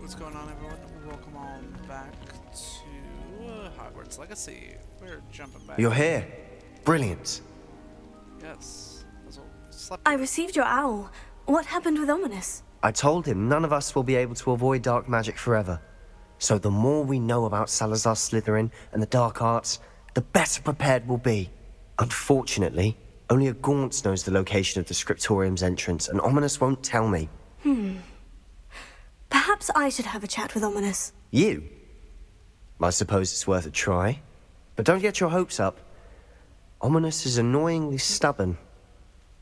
What's going on, everyone? Welcome on back to Hogwarts Legacy. We're jumping back. You're here. Brilliant. Yes. Slept. I received your owl. What happened with Ominous? I told him none of us will be able to avoid dark magic forever. So the more we know about Salazar Slytherin and the dark arts, the better prepared we'll be. Unfortunately, only a Gaunt knows the location of the Scriptorium's entrance, and Ominous won't tell me. Perhaps I should have a chat with Ominous. You? I suppose it's worth a try. But don't get your hopes up. Ominous is annoyingly stubborn.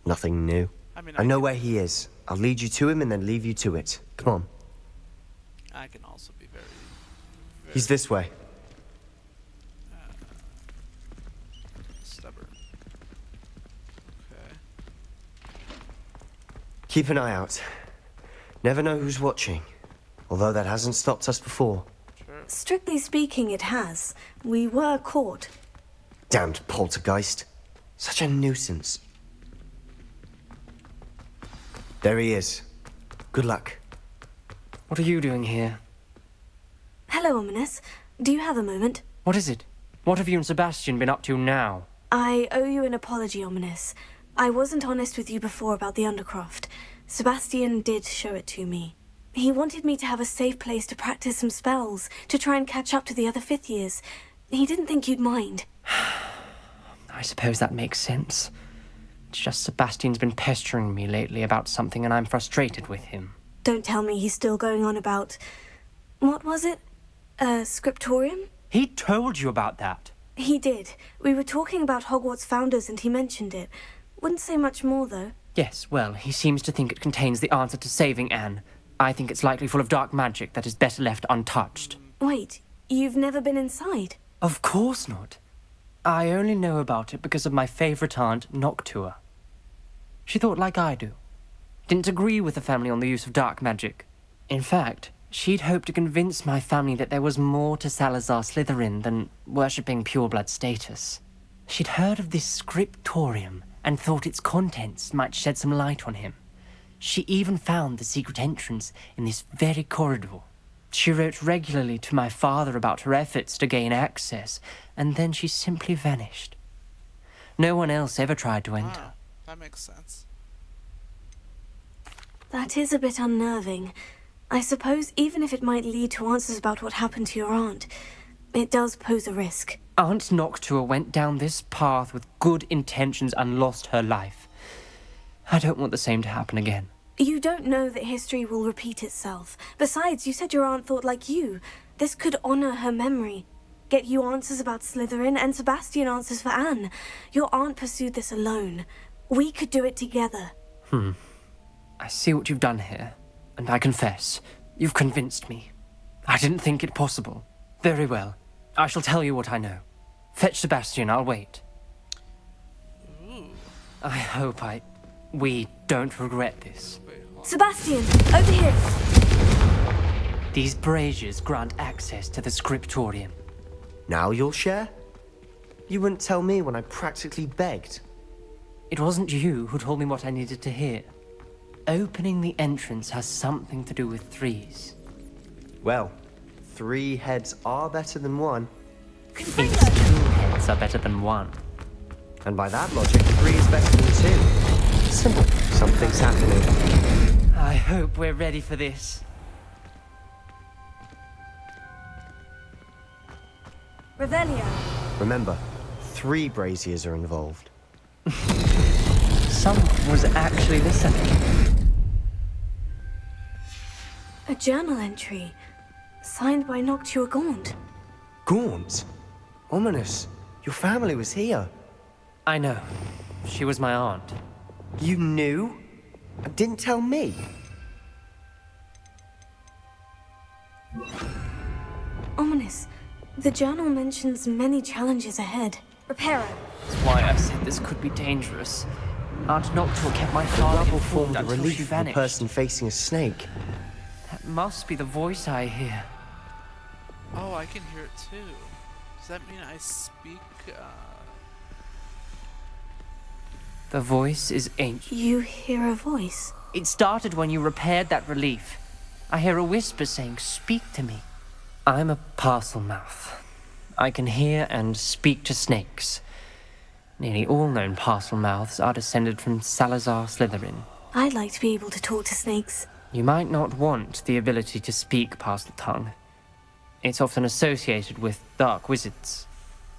Nothing new. I know where he is. I'll lead you to him and then leave you to it. Come on. I can also be very He's this way. stubborn. Okay. Keep an eye out. Never know who's watching. Although that hasn't stopped us before. Sure. Strictly speaking, it has. We were caught. Damned poltergeist. Such a nuisance. There he is. Good luck. What are you doing here? Hello, Ominous. Do you have a moment? What is it? What have you and Sebastian been up to now? I owe you an apology, Ominous. I wasn't honest with you before about the Undercroft. Sebastian did show it to me. He wanted me to have a safe place to practice some spells, to try and catch up to the other fifth years. He didn't think you'd mind. I suppose that makes sense. It's just Sebastian's been pestering me lately about something and I'm frustrated with him. Don't tell me he's still going on about... What was it? Scriptorium? He told you about that? He did. We were talking about Hogwarts founders and he mentioned it. Wouldn't say much more, though. Yes, well, he seems to think it contains the answer to saving Anne. I think it's likely full of dark magic that is better left untouched. Wait, you've never been inside? Of course not. I only know about it because of my favourite aunt, Noctua. She thought like I do. Didn't agree with the family on the use of dark magic. In fact, she'd hoped to convince my family that there was more to Salazar Slytherin than worshipping pureblood status. She'd heard of this scriptorium and thought its contents might shed some light on him. She even found the secret entrance in this very corridor. She wrote regularly to my father about her efforts to gain access, and then she simply vanished. No one else ever tried to enter. Wow, that makes sense. That is a bit unnerving. I suppose even if it might lead to answers about what happened to your aunt, it does pose a risk. Aunt Noctua went down this path with good intentions and lost her life. I don't want the same to happen again. You don't know that history will repeat itself. Besides, you said your aunt thought like you. This could honor her memory. Get you answers about Slytherin and Sebastian answers for Anne. Your aunt pursued this alone. We could do it together. I see what you've done here, and I confess, you've convinced me. I didn't think it possible. Very well. I shall tell you what I know. Fetch Sebastian, I'll wait. Ooh. I hope we don't regret this. Wait, hold on. Sebastian, over here! These braziers grant access to the scriptorium. Now you'll share? You wouldn't tell me when I practically begged. It wasn't you who told me what I needed to hear. Opening the entrance has something to do with threes. Well, 3 heads are better than 1. It means 2 heads are better than 1. And by that logic, 3 is better than 2. Simple. Something's happening. I hope we're ready for this. Revelio. Remember, 3 braziers are involved. Someone was actually listening. A journal entry. Signed by Noctua Gaunt. Gaunt? Ominous. Your family was here. I know. She was my aunt. You knew? And didn't tell me? Ominous. The journal mentions many challenges ahead. Reparo. That's why I said this could be dangerous. Aunt Noctua kept my father Rubble informed formed a until she relief of a vanished. person facing a snake. That must be the voice I hear. Oh, I can hear it too. Does that mean I speak, The voice is ancient. You hear a voice. It started when you repaired that relief. I hear a whisper saying, "Speak to me." I'm a parcel mouth. I can hear and speak to snakes. Nearly all known parcel mouths are descended from Salazar Slytherin. I'd like to be able to talk to snakes. You might not want the ability to speak parcel tongue. It's often associated with dark wizards.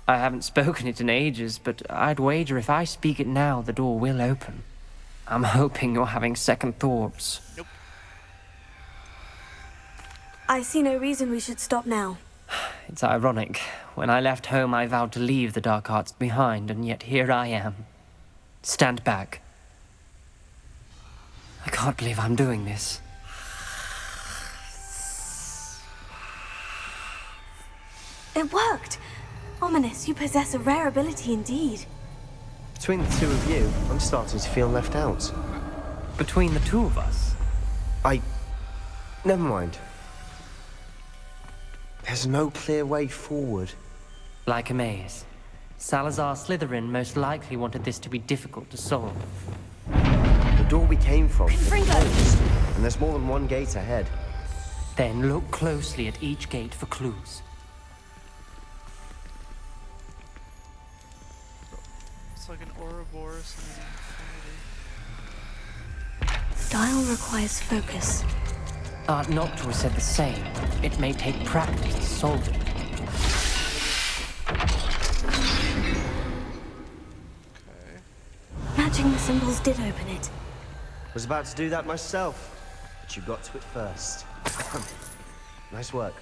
I haven't spoken it in ages, but I'd wager if I speak it now, the door will open. I'm hoping you're having second thoughts. Nope. I see no reason we should stop now. It's ironic. When I left home, I vowed to leave the dark arts behind, and yet here I am. Stand back. I can't believe I'm doing this. It worked! Ominous, you possess a rare ability indeed. Between the two of you, I'm starting to feel left out. Between the two of us? Never mind. There's no clear way forward. Like a maze. Salazar Slytherin most likely wanted this to be difficult to solve. The door we came from is Confringo! closed, and there's more than one gate ahead. Then look closely at each gate for clues. It's like an Ouroboros and an Dial requires focus. Art Noctua said the same. It may take practice to solve it. Okay. Matching the symbols did open it. Was about to do that myself, but you got to it first. Nice work.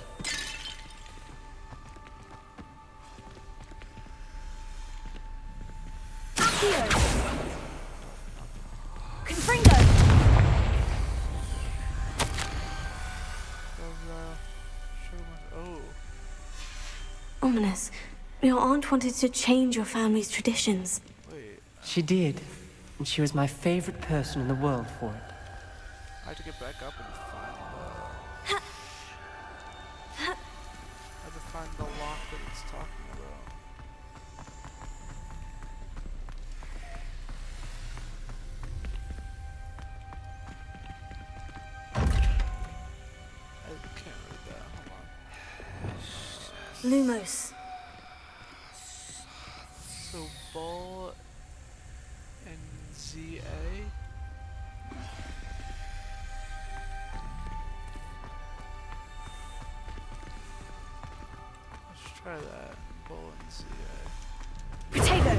Accio! Confringo! Oh. Ominous, your aunt wanted to change your family's traditions. Wait. She did, and she was my favorite person in the world for it. I had to get back up and find the lock that it's talking about. I can't read that. Hold on. Lumos. So Ball and ZA. Let's try that. Ball and ZA. Potato!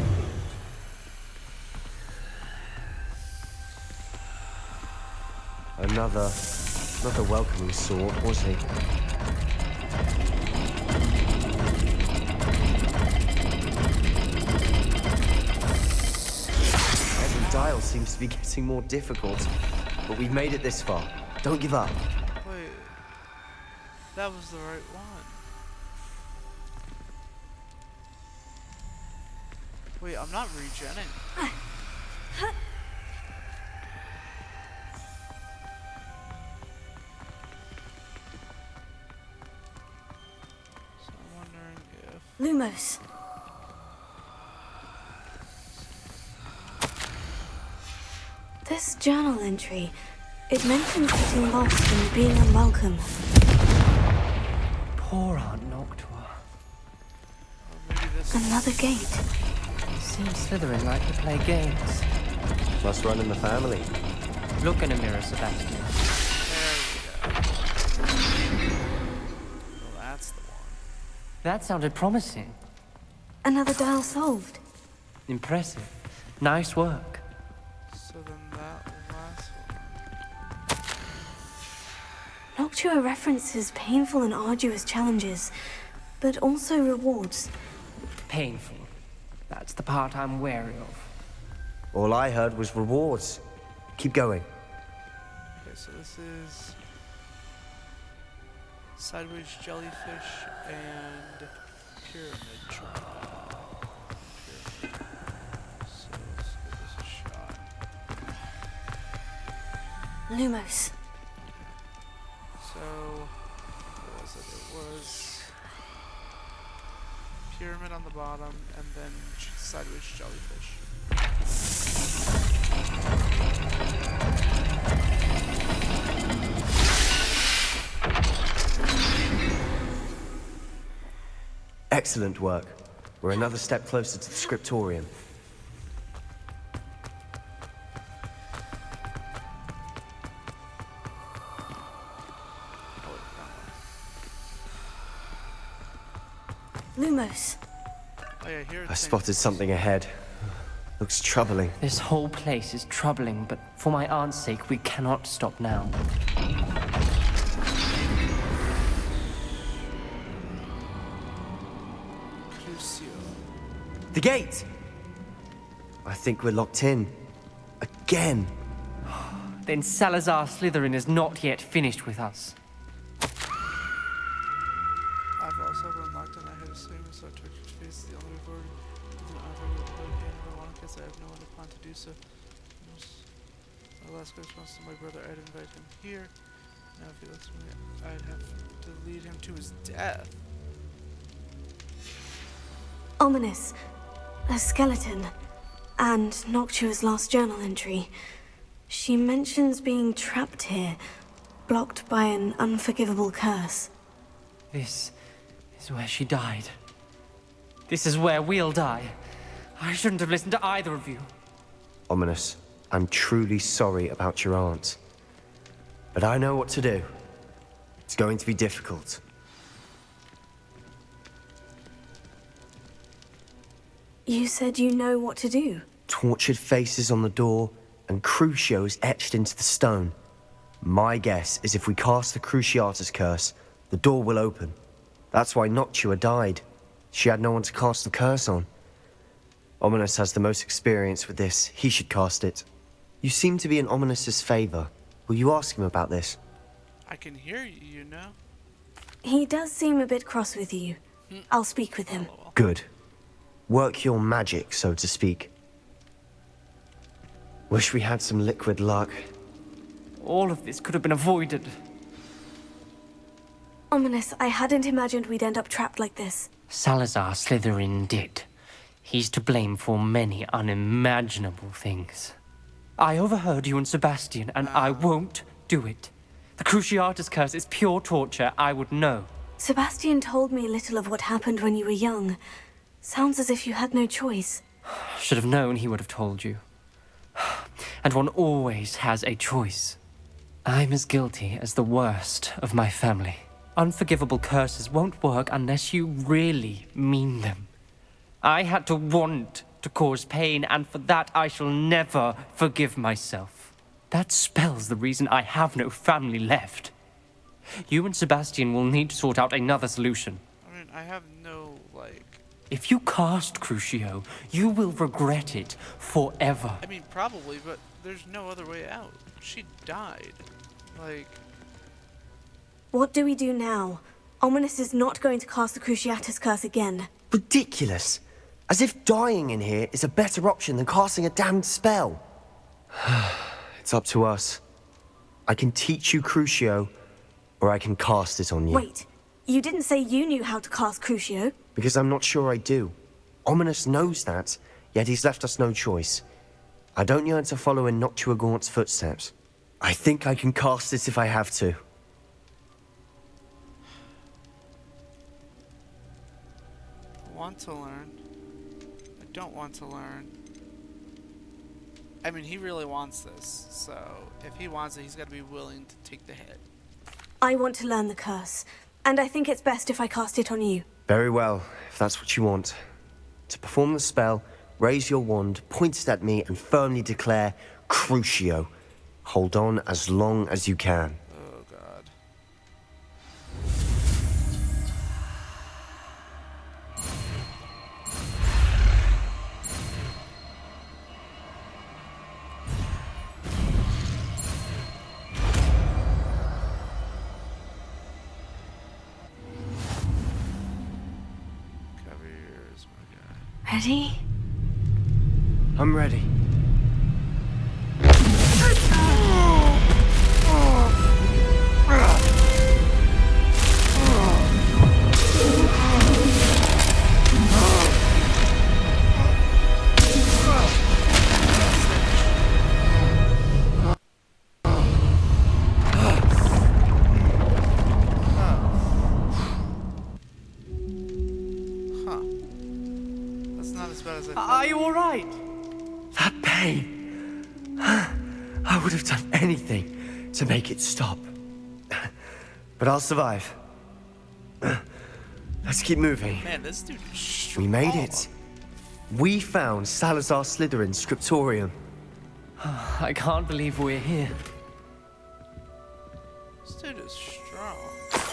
Another welcoming sword, was he? Every dial seems to be getting more difficult, but we've made it this far. Don't give up. Wait. That was the right one. Wait, I'm not regenning. So I'm wondering if... Lumos. This journal entry, it mentions getting lost and being unwelcome. Poor Aunt Noctua. Or maybe this... Another gate. Seems Slytherin like to play games. Must run in the family. Look in a mirror, Sebastian. There we go. Well, that's the one. That sounded promising. Another dial solved. Impressive. Nice work. So then that last one. Noctua references painful and arduous challenges, but also rewards. Painful. That's the part I'm wary of. All I heard was rewards. Keep going. Okay, so this is sideways jellyfish and pyramid triangle. Pyramid. So let's give this a shot. Lumos. So what was it? It was pyramid on the bottom and then sideways jellyfish. Excellent work. We're another step closer to the scriptorium. Lumos. Oh yeah, here I spotted something ahead. Looks troubling. This whole place is troubling, but for my aunt's sake, we cannot stop now. Crucio. The gate! I think we're locked in. Again. Then Salazar Slytherin is not yet finished with us. I've also been locked in. I had assumed so. Turkish face is the only word. I've already put in one because I have no other plan to do so. My last response to my brother, I'd invite him here. Now if he looks at me, I'd have to lead him to his death. Ominous. A skeleton. And Noctua's last journal entry. She mentions being trapped here, blocked by an unforgivable curse. This is where she died. This is where we'll die. I shouldn't have listened to either of you. Ominous, I'm truly sorry about your aunt. But I know what to do. It's going to be difficult. You said you know what to do. Tortured faces on the door, and Crucios etched into the stone. My guess is if we cast the Cruciatus curse, the door will open. That's why Noctua died. She had no one to cast the curse on. Ominous has the most experience with this. He should cast it. You seem to be in Ominous's favor. Will you ask him about this? I can hear you, you know? He does seem a bit cross with you. I'll speak with him. LOL. Good. Work your magic, so to speak. Wish we had some liquid luck. All of this could have been avoided. Ominous, I hadn't imagined we'd end up trapped like this. Salazar Slytherin did. He's to blame for many unimaginable things. I overheard you and Sebastian, and I won't do it. The Cruciatus curse is pure torture. I would know. Sebastian told me little of what happened when you were young. Sounds as if you had no choice. Should have known he would have told you. And one always has a choice. I'm as guilty as the worst of my family. Unforgivable curses won't work unless you really mean them. I had to want to cause pain, and for that I shall never forgive myself. That spells the reason I have no family left. You and Sebastian will need to sort out another solution. I mean, I have no, like... If you cast Crucio, you will regret it forever. I mean, probably, but there's no other way out. She died. Like... What do we do now? Ominous is not going to cast the Cruciatus curse again. Ridiculous. As if dying in here is a better option than casting a damned spell. It's up to us. I can teach you Crucio, or I can cast it on you. Wait, you didn't say you knew how to cast Crucio? Because I'm not sure I do. Ominous knows that, yet he's left us no choice. I don't yearn to follow in Noctua Gaunt's footsteps. I think I can cast it if I have to. I want to learn. I don't want to learn. I mean, he really wants this, so if he wants it, he's got to be willing to take the hit. I want to learn the curse, and I think it's best if I cast it on you. Very well, if that's what you want. To perform the spell, raise your wand, point it at me, and firmly declare, Crucio. Hold on as long as you can. Oh, God. Cover your ears, my guy. Ready? I'm ready. Are you alright? That pain. I would have done anything to make it stop. But I'll survive. Let's keep moving. Man, this dude is We strong. made it. We found Salazar Slytherin's scriptorium. I can't believe we're here. This dude is strong.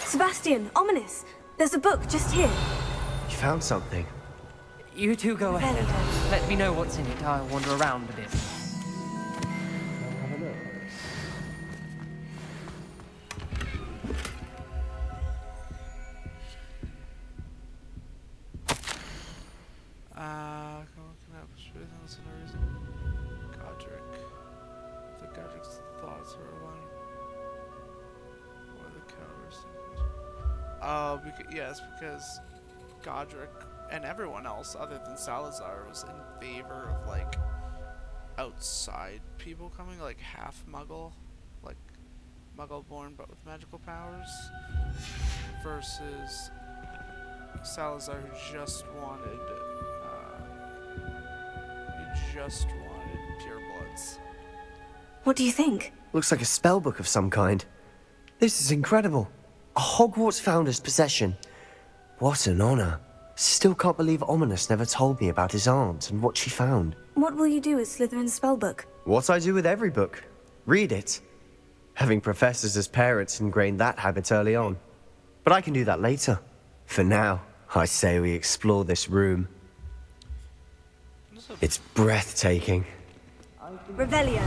Sebastian, Ominous, there's a book just here. You found something. You two go ahead. Very Let me know what's in it. I'll wander around a bit. Can I persuade them? That's no reason. Godric. The Godric's thoughts are aligned. What are the characteristics? Yes, because Godric and everyone else other than Salazar was in favor of like outside people coming, like half Muggle, like Muggle born but with magical powers, versus Salazar who just wanted purebloods. What do you think? Looks like a spellbook of some kind. This is incredible. A Hogwarts founder's possession. What an honor. Still can't believe Ominous never told me about his aunt and what she found. What will you do with Slytherin's spellbook? What I do with every book. Read it. Having professors as parents ingrained that habit early on. But I can do that later. For now, I say we explore this room. It's breathtaking. Revelio.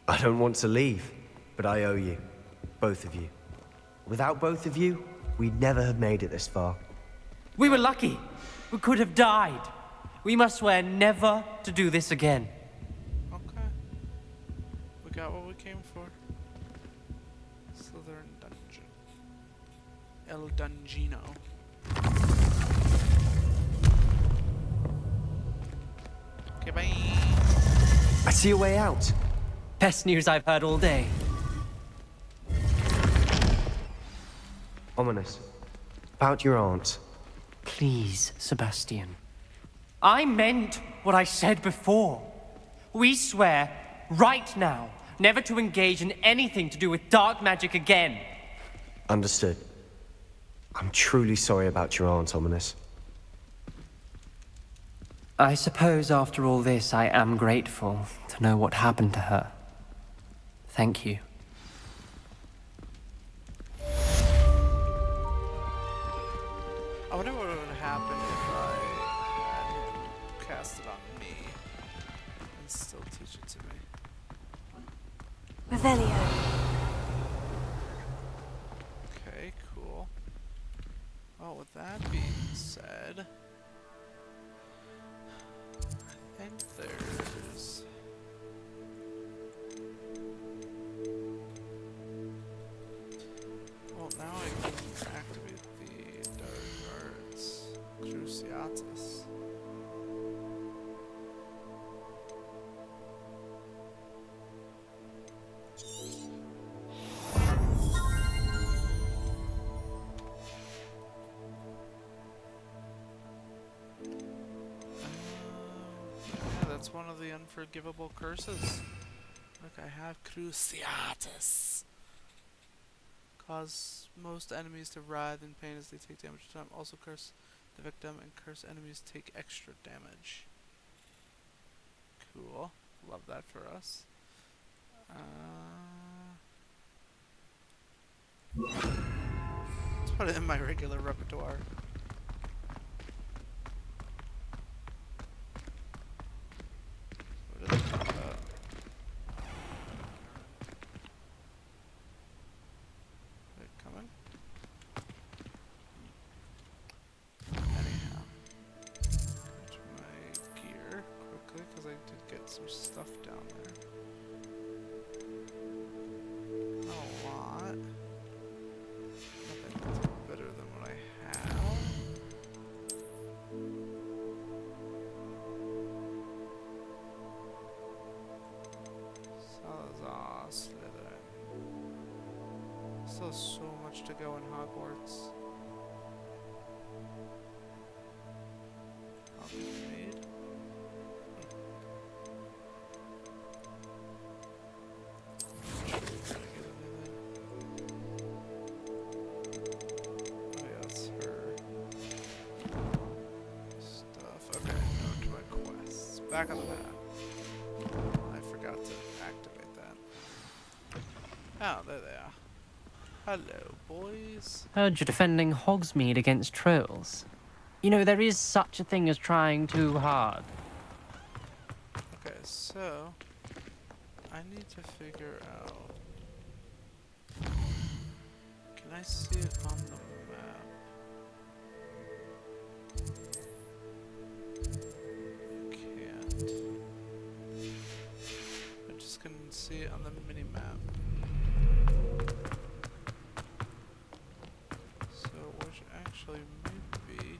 I don't want to leave, but I owe you. Both of you. Without both of you, we'd never have made it this far. We were lucky. We could have died. We must swear never to do this again. Okay. We got what we came for. Slytherin Dungeon. El Dungino. Okay, bye. I see a way out. Best news I've heard all day. Ominous. About your aunt. Please, Sebastian. I meant what I said before. We swear, right now, never to engage in anything to do with dark magic again. Understood. I'm truly sorry about your aunt, Ominous. I suppose after all this, I am grateful to know what happened to her. Thank you. I wonder what would happen if I had him cast it on me and still teach it to me. Revelio. Okay, cool. Well, with that being said, I think there's... Well, now I can activate the Dark Arts Cruciatus. Yeah, that's one of the unforgivable curses. Look, I have Cruciatus. Cause most enemies to writhe in pain as they take damage to them. Also curse the victim and curse enemies take extra damage. Cool. Love that for us. Let's put it in my regular repertoire. What did I talk about? Wait, coming? Anyhow. Into my gear quickly, because I did get some stuff down there. Not a lot. Nothing better than what I have. Salazar Slytherin. Still so much to go in Hogwarts. back on the map. I forgot to activate that. Oh, there they are. Hello, boys. Heard you're defending Hogsmeade against trolls. You know, there is such a thing as trying too hard. Okay, so I need to figure out. Can I see it on the map? I can't. I just can see it on the mini map. So, which actually may be.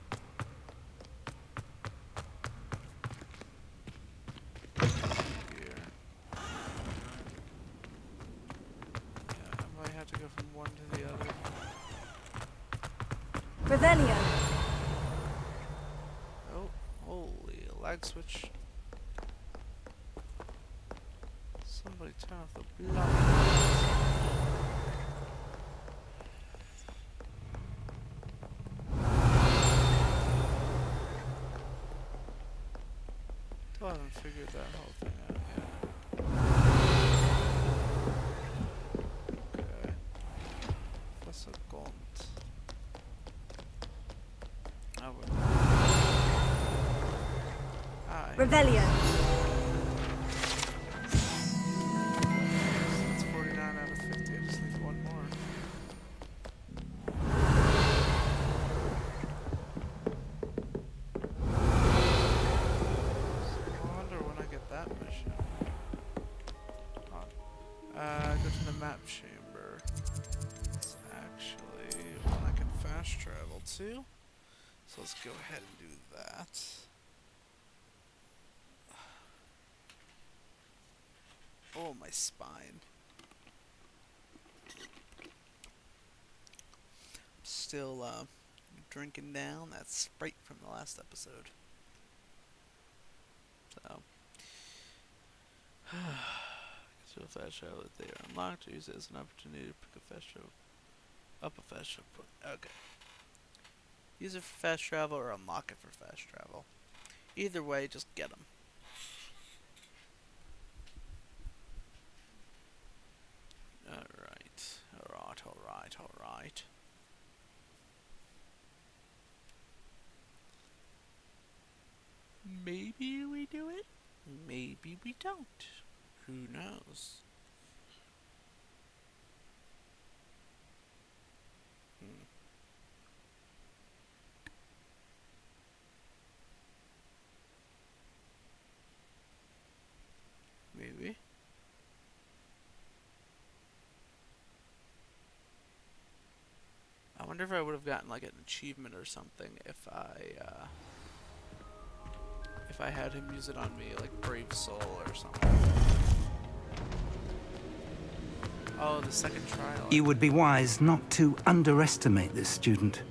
Here. Yeah, I might have to go from one to the other. Revelio. Oh, holy lag switch. Somebody turn off the blood. Still haven't figured that whole thing out yet. Okay. That's a gaunt. Oh, wait. Hi. Revelio. That's 49 out of 50. I just need one more. I wonder when I get that mission. Go to the map chamber. It's actually one I can fast travel to. So let's go ahead and do that. Oh, my spine. Still drinking down that Sprite from the last episode. So, so fast travel if they are unlocked, use it as an opportunity to pick a fast travel up a fast travel point. Okay. Use it for fast travel or unlock it for fast travel. Either way, just get them. Alright. Alright. Maybe we do it. Maybe we don't. Who knows? Maybe. I wonder if I would have gotten like an achievement or something if I had him use it on me, like Brave Soul or something. Oh, the second trial. You would be wise not to underestimate this student.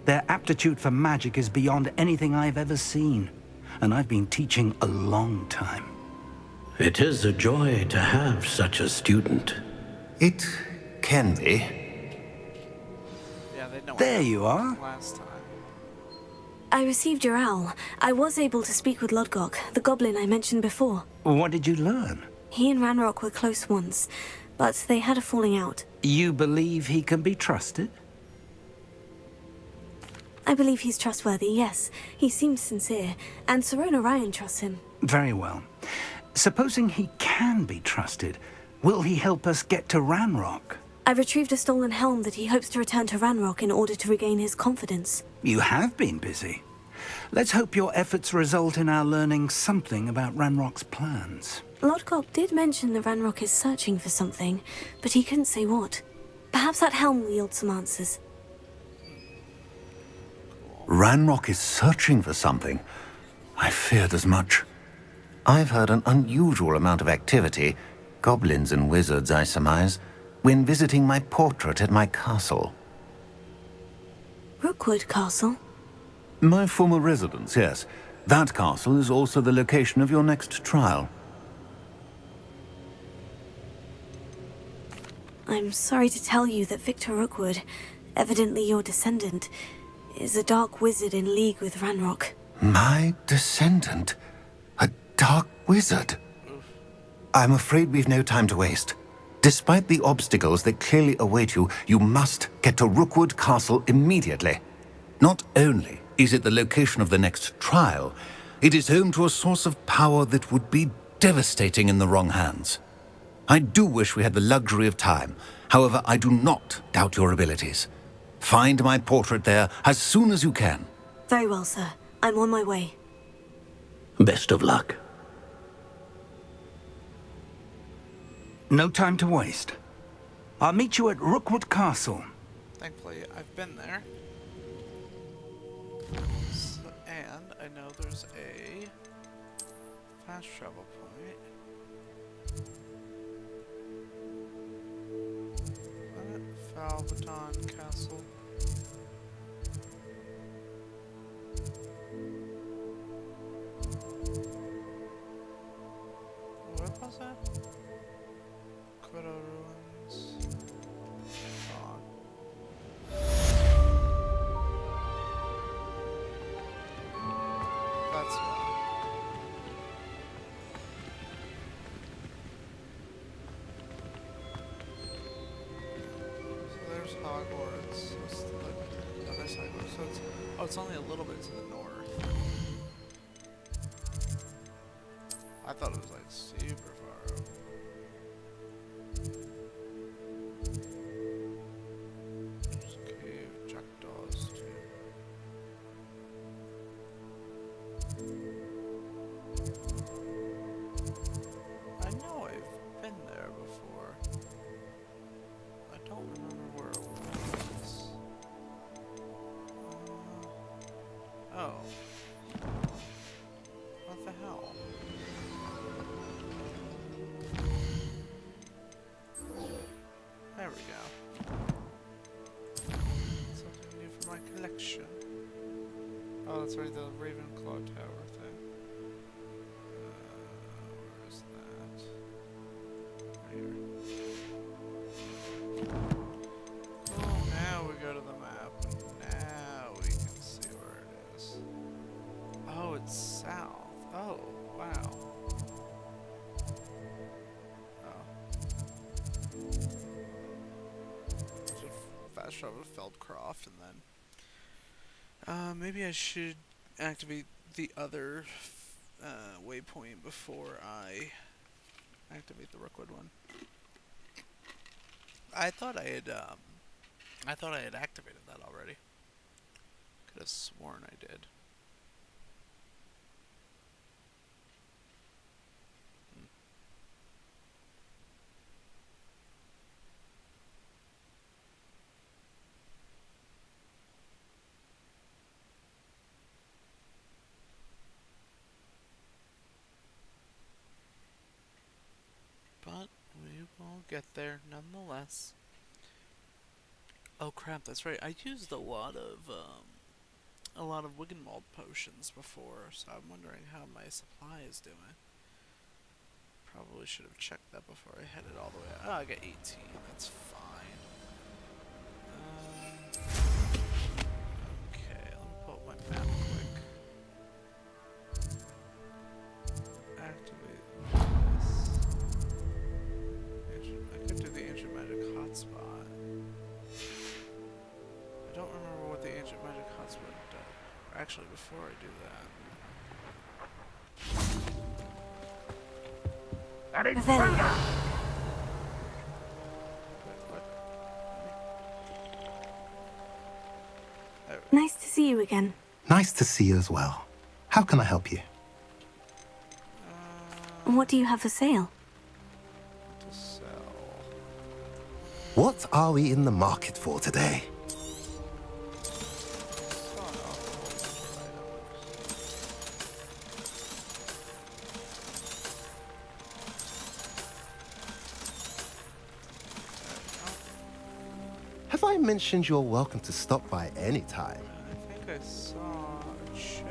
Their aptitude for magic is beyond anything I've ever seen, and I've been teaching a long time. It is a joy to have such a student. It can be. Yeah, they know. There you are. Last time. I received your owl. I was able to speak with Lodgok, the goblin I mentioned before. What did you learn? He and Ranrock were close once, but they had a falling out. You believe he can be trusted? I believe he's trustworthy, yes. He seems sincere, and Sirona Ryan trusts him. Very well. Supposing he can be trusted, will he help us get to Ranrock? I retrieved a stolen helm that he hopes to return to Ranrock in order to regain his confidence. You have been busy. Let's hope your efforts result in our learning something about Ranrock's plans. Lodgok did mention that Ranrock is searching for something, but he couldn't say what. Perhaps that helm will yield some answers. Ranrock is searching for something. I feared as much. I've heard an unusual amount of activity, goblins and wizards, I surmise, when visiting my portrait at my castle. Rookwood Castle? My former residence, yes. That castle is also the location of your next trial. I'm sorry to tell you that Victor Rookwood, evidently your descendant, is a dark wizard in league with Ranrock. My descendant? A Dark Wizard. I'm afraid we've no time to waste. Despite the obstacles that clearly await you, you must get to Rookwood Castle immediately. Not only is it the location of the next trial, it is home to a source of power that would be devastating in the wrong hands. I do wish we had the luxury of time. However, I do not doubt your abilities. Find my portrait there as soon as you can. Very well, sir. I'm on my way. Best of luck. No time to waste. I'll meet you at Rookwood Castle. Thankfully, I've been there. And I know there's a fast travel point. Falbaton Castle. What was that? Quito Ruins. Oh. That's why. So there's Hogwarts. That's the other side. So it's, oh, it's only a little bit to the north. I thought it was like super far up. There's cave jackdaws too. I know I've been there before. I don't remember where it was. Oh. What the hell? There we go. Something new for my collection. Oh, that's right, the Ravenclaw Tower thing. Where is that? Right here. Oh, now we go to the map. Now we can see where it is. Oh, it's south. Oh, wow. Fast travel to Feldcroft, and then maybe I should activate the other waypoint before I activate the Rookwood one. I thought I had activated that already. Could have sworn I did. But we will get there nonetheless. Oh crap, that's right. I used a lot of Wiggenwald potions before, so I'm wondering how my supply is doing. Probably should have checked that before I headed all the way out. Oh, I got 18. That's fine. Okay, let me pull up my map quick. Activate this. I could do the ancient magic hotspot. I don't remember what the ancient magic hotspot does. Actually, before I do that. Revelio. Nice to see you again. Nice to see you as well. How can I help you? What do you have for sale? To sell. What are we in the market for today? Have I mentioned you're welcome to stop by any time? I think I saw a chest.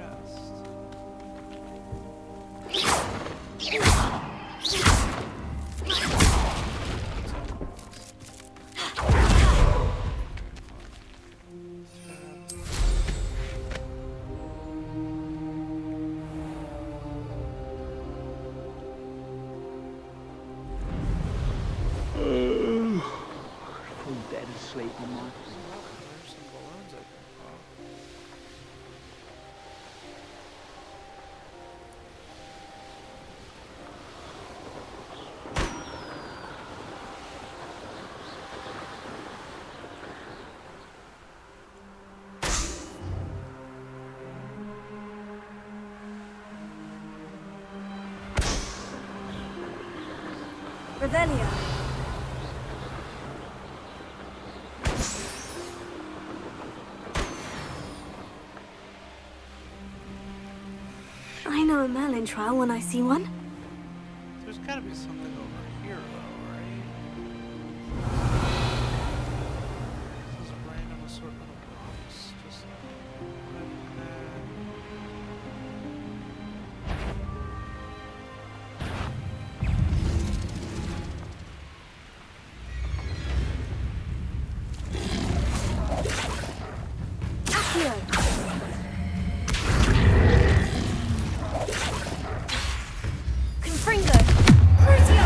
better than sleep on my feet. There's some balloons open. Oh. Revelio. I know a Merlin trial when I see one. There's gotta be something over here, though, right? This is a random assortment of rocks. Just like that. Accio. Confringo. Crucio.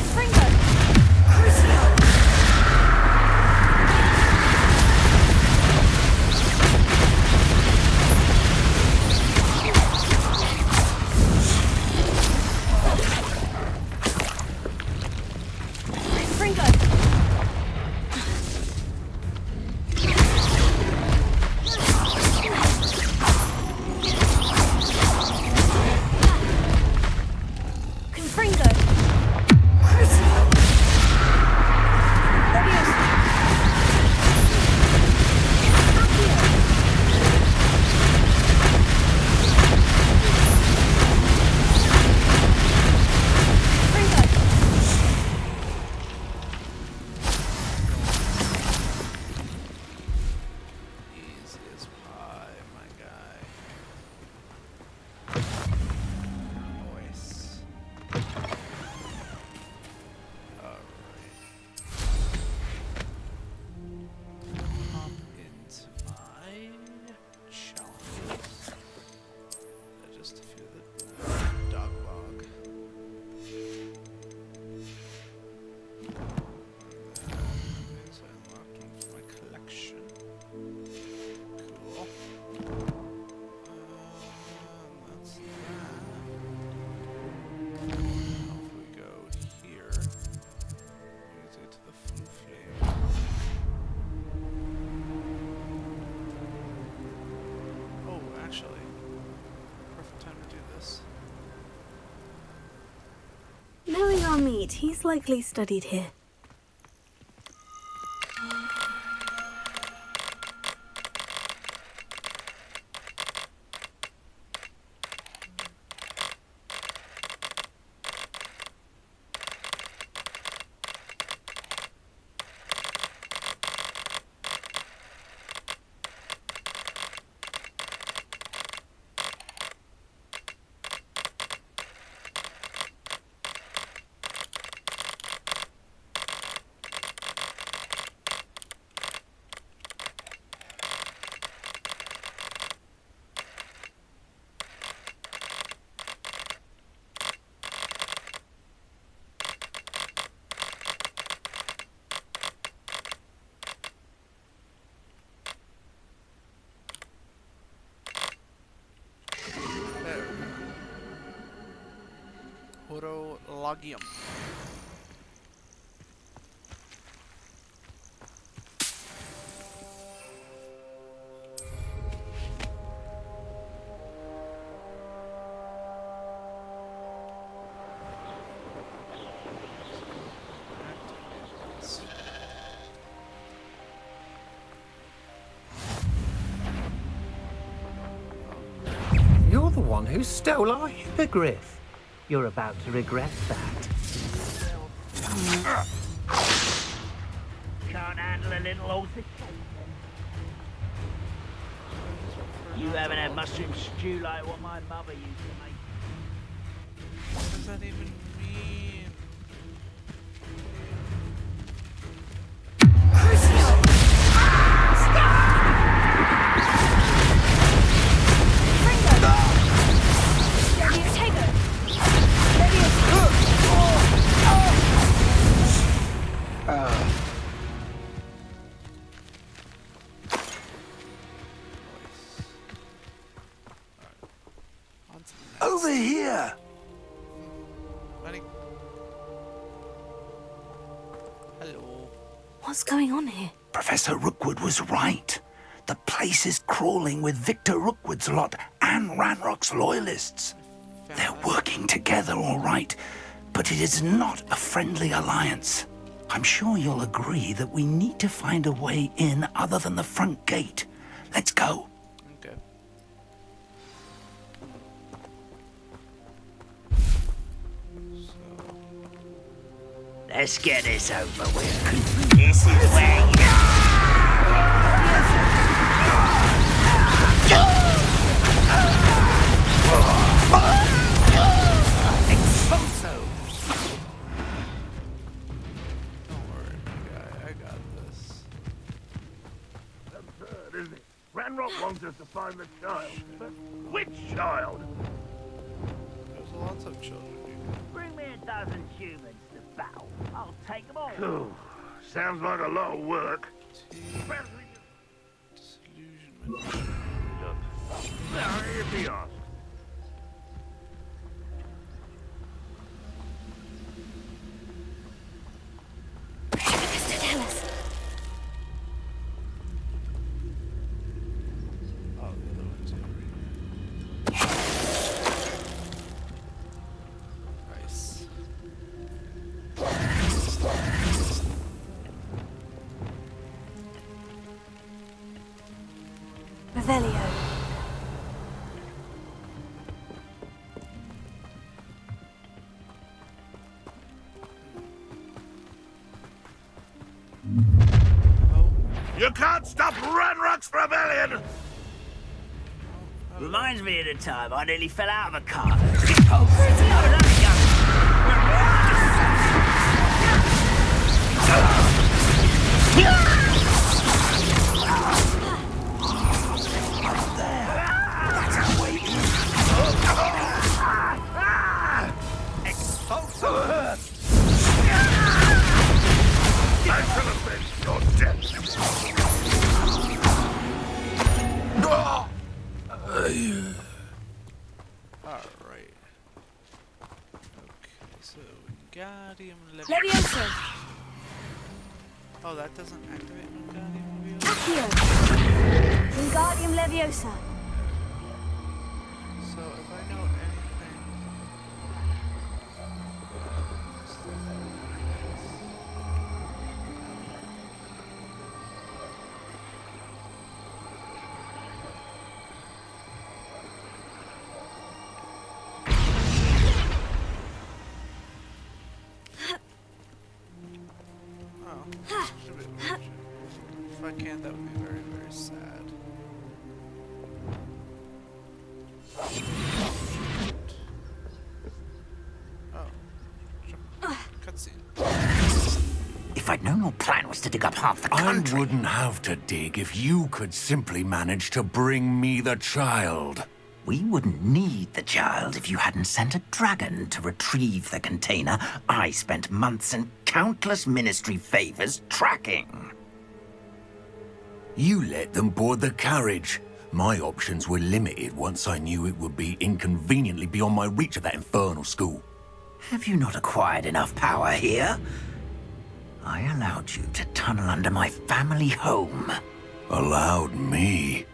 Confringo. Crucio. Confringo. Confringo. Crucio. Leviosa. Accio. Confringo. Easy as pie, my guy. Nice. Alright. Hop into my challenges. Just a few that dog log. Things I unlocked one for my collection. Cool. That's that. Now if we go here, we need to get to the flu flame. Oh, actually, perfect time to do this. Knowing our meat, he's likely studied here. There. Horologium. You're the one who stole our hippogriff. You're about to regret that. Can't handle a little horsey. You haven't had mushroom stew like what my mother used to make. What does that even mean? Over here! Buddy. Hello. What's going on here? Professor Rookwood was right. The place is crawling with Victor Rookwood's lot and Ranrock's loyalists. They're working together, all right, but it is not a friendly alliance. I'm sure you'll agree that we need to find a way in other than the front gate. Let's go. Okay. Let's get this over with. This is where you... Don't worry, guy. I got this. Absurd, isn't it? Ranrock wants us to find the child. But which child? There's lots of children. Bring me a dozen humans to battle. I'll take them all. Phew, sounds like a lot of work. Disillusionment. If he asks. Mr. Tellis. Oh, the other one's over here. Nice. Revelio. You can't stop Ranrock's rebellion! Reminds me of the time I nearly fell out of a car. I was I shall avenge your death! Alright. Okay, so Wingardium Leviosa. Oh, that doesn't activate Wingardium Leviosa? Accio. Wingardium Leviosa. So if I know anything... Oh, should be able to. If I can't, that would be very, very sad. Oh. Cutscene. If I'd known your plan was to dig up half the I country... wouldn't have to dig if you could simply manage to bring me the child. We wouldn't need the child if you hadn't sent a dragon to retrieve the container I spent months and countless ministry favors tracking. You let them board the carriage. My options were limited once I knew it would be inconveniently beyond my reach at that infernal school. Have you not acquired enough power here? I allowed you to tunnel under my family home. Allowed me?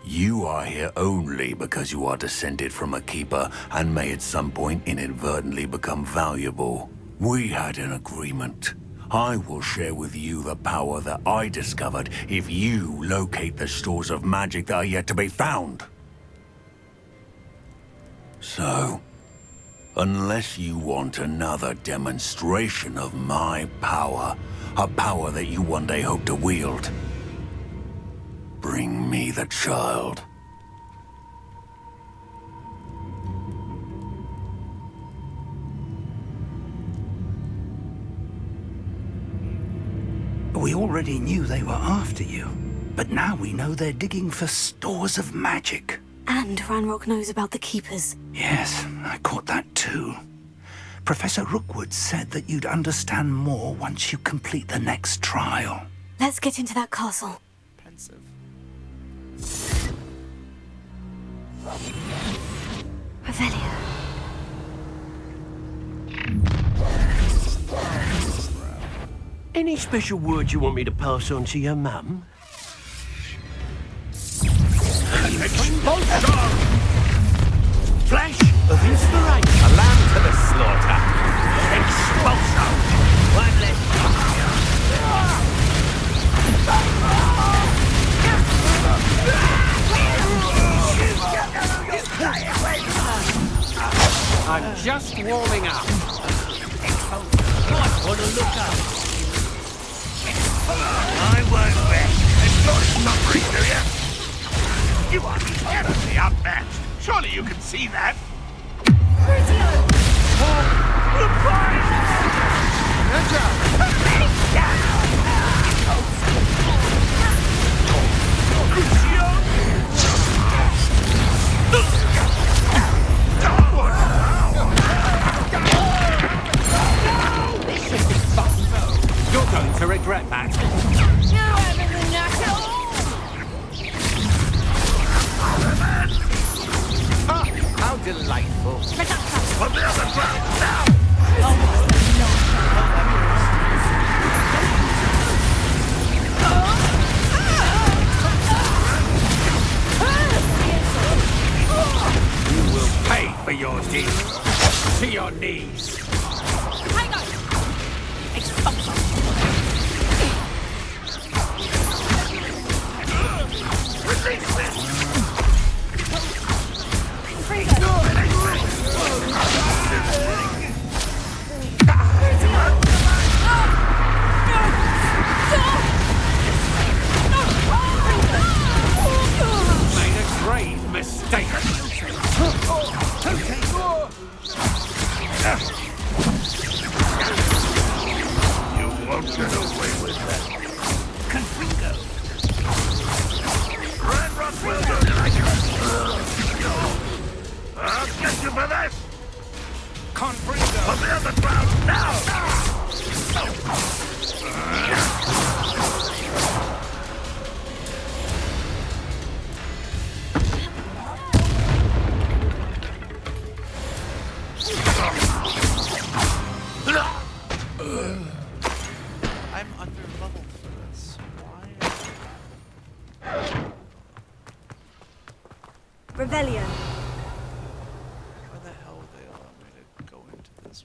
You are here only because you are descended from a keeper and may at some point inadvertently become valuable. We had an agreement. I will share with you the power that I discovered if you locate the stores of magic that are yet to be found. So, unless you want another demonstration of my power, a power that you one day hope to wield, bring me the child. We already knew they were after you, but now we know they're digging for stores of magic. And Ranrock knows about the Keepers. Yes, I caught that too. Professor Rookwood said that you'd understand more once you complete the next trial. Let's get into that castle. Pensive. Revelio. Any special words you want me to pass on to your mum? Expulsion! Flash of inspiration. A lamb to the slaughter. Expulsion! One less. I'm just warming up. Might want to look up. I won't rest. It's not snobbery, do you? You are terribly outmatched. Surely you can see that. You're going to regret that. How delightful. On the other ground now! You will pay for your deeds. To your knees. Release this! Made a grave mistake. You won't get away with that. Confringo. Ranrock will do I'll get you for this! Confringo. On the other ground now! I'm under leveled for this. Why? Revelio. Why the hell would they allow me to go into this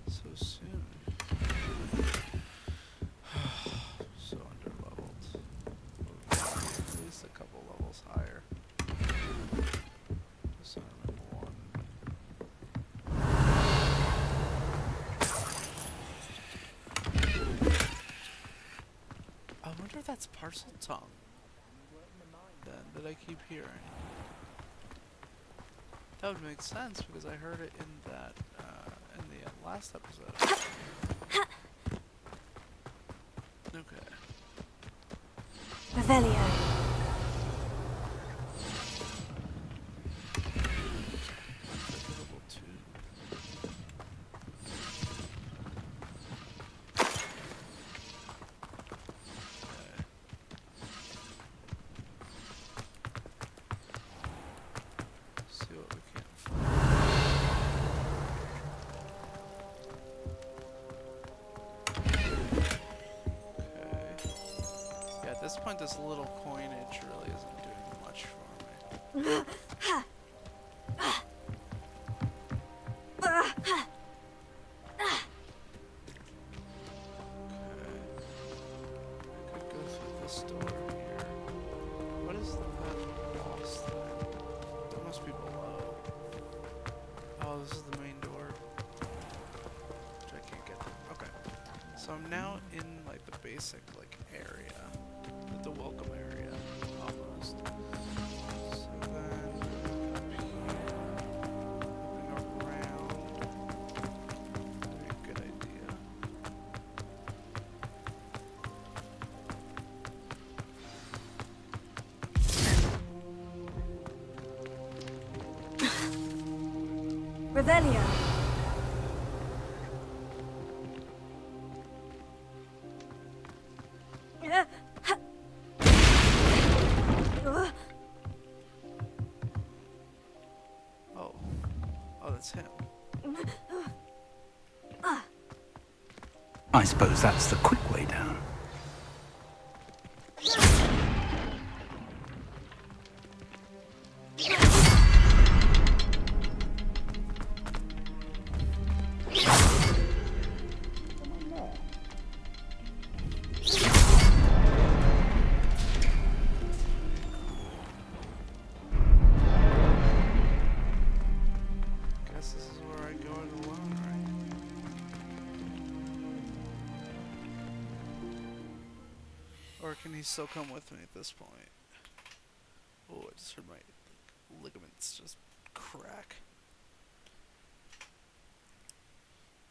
so soon? So under leveled. At least a couple levels higher. Just remember one. I wonder if that's parcel tongue. Then that I keep hearing. That would make sense because I heard it in that in the last episode. Okay. Revelio. Level 2. Okay. See what we can find. Okay. Yeah, at this point, this little coinage really isn't doing much for me. I could go through this door here. What is that boss thing? That must be below. Oh, this is the main door. Which I can't get to. Okay. So I'm now in like the basic like area. Like the welcome area. Almost. So then up here. Moving around. That'd be a good idea. Revelio. Oh. I suppose that's the quick way down. Guess this is where I go it alone, right? Or can he still come with me at this point? Oh, I just heard my ligaments just crack.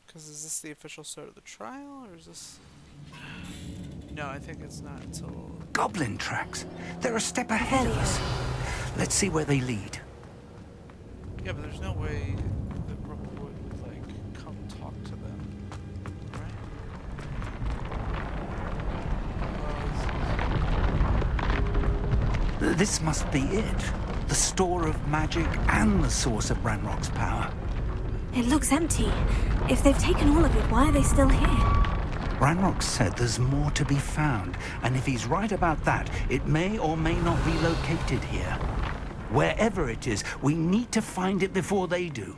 Because is this the official start of the trial, or is this... No, I think it's not until... Goblin tracks. They're a step ahead of us. Let's see where they lead. Yeah, but there's no way that Rook would, like, come talk to them, right? This must be it. The store of magic and the source of Ranrock's power. It looks empty. If they've taken all of it, why are they still here? Ranrock said there's more to be found, and if he's right about that, it may or may not be located here. Wherever it is, we need to find it before they do.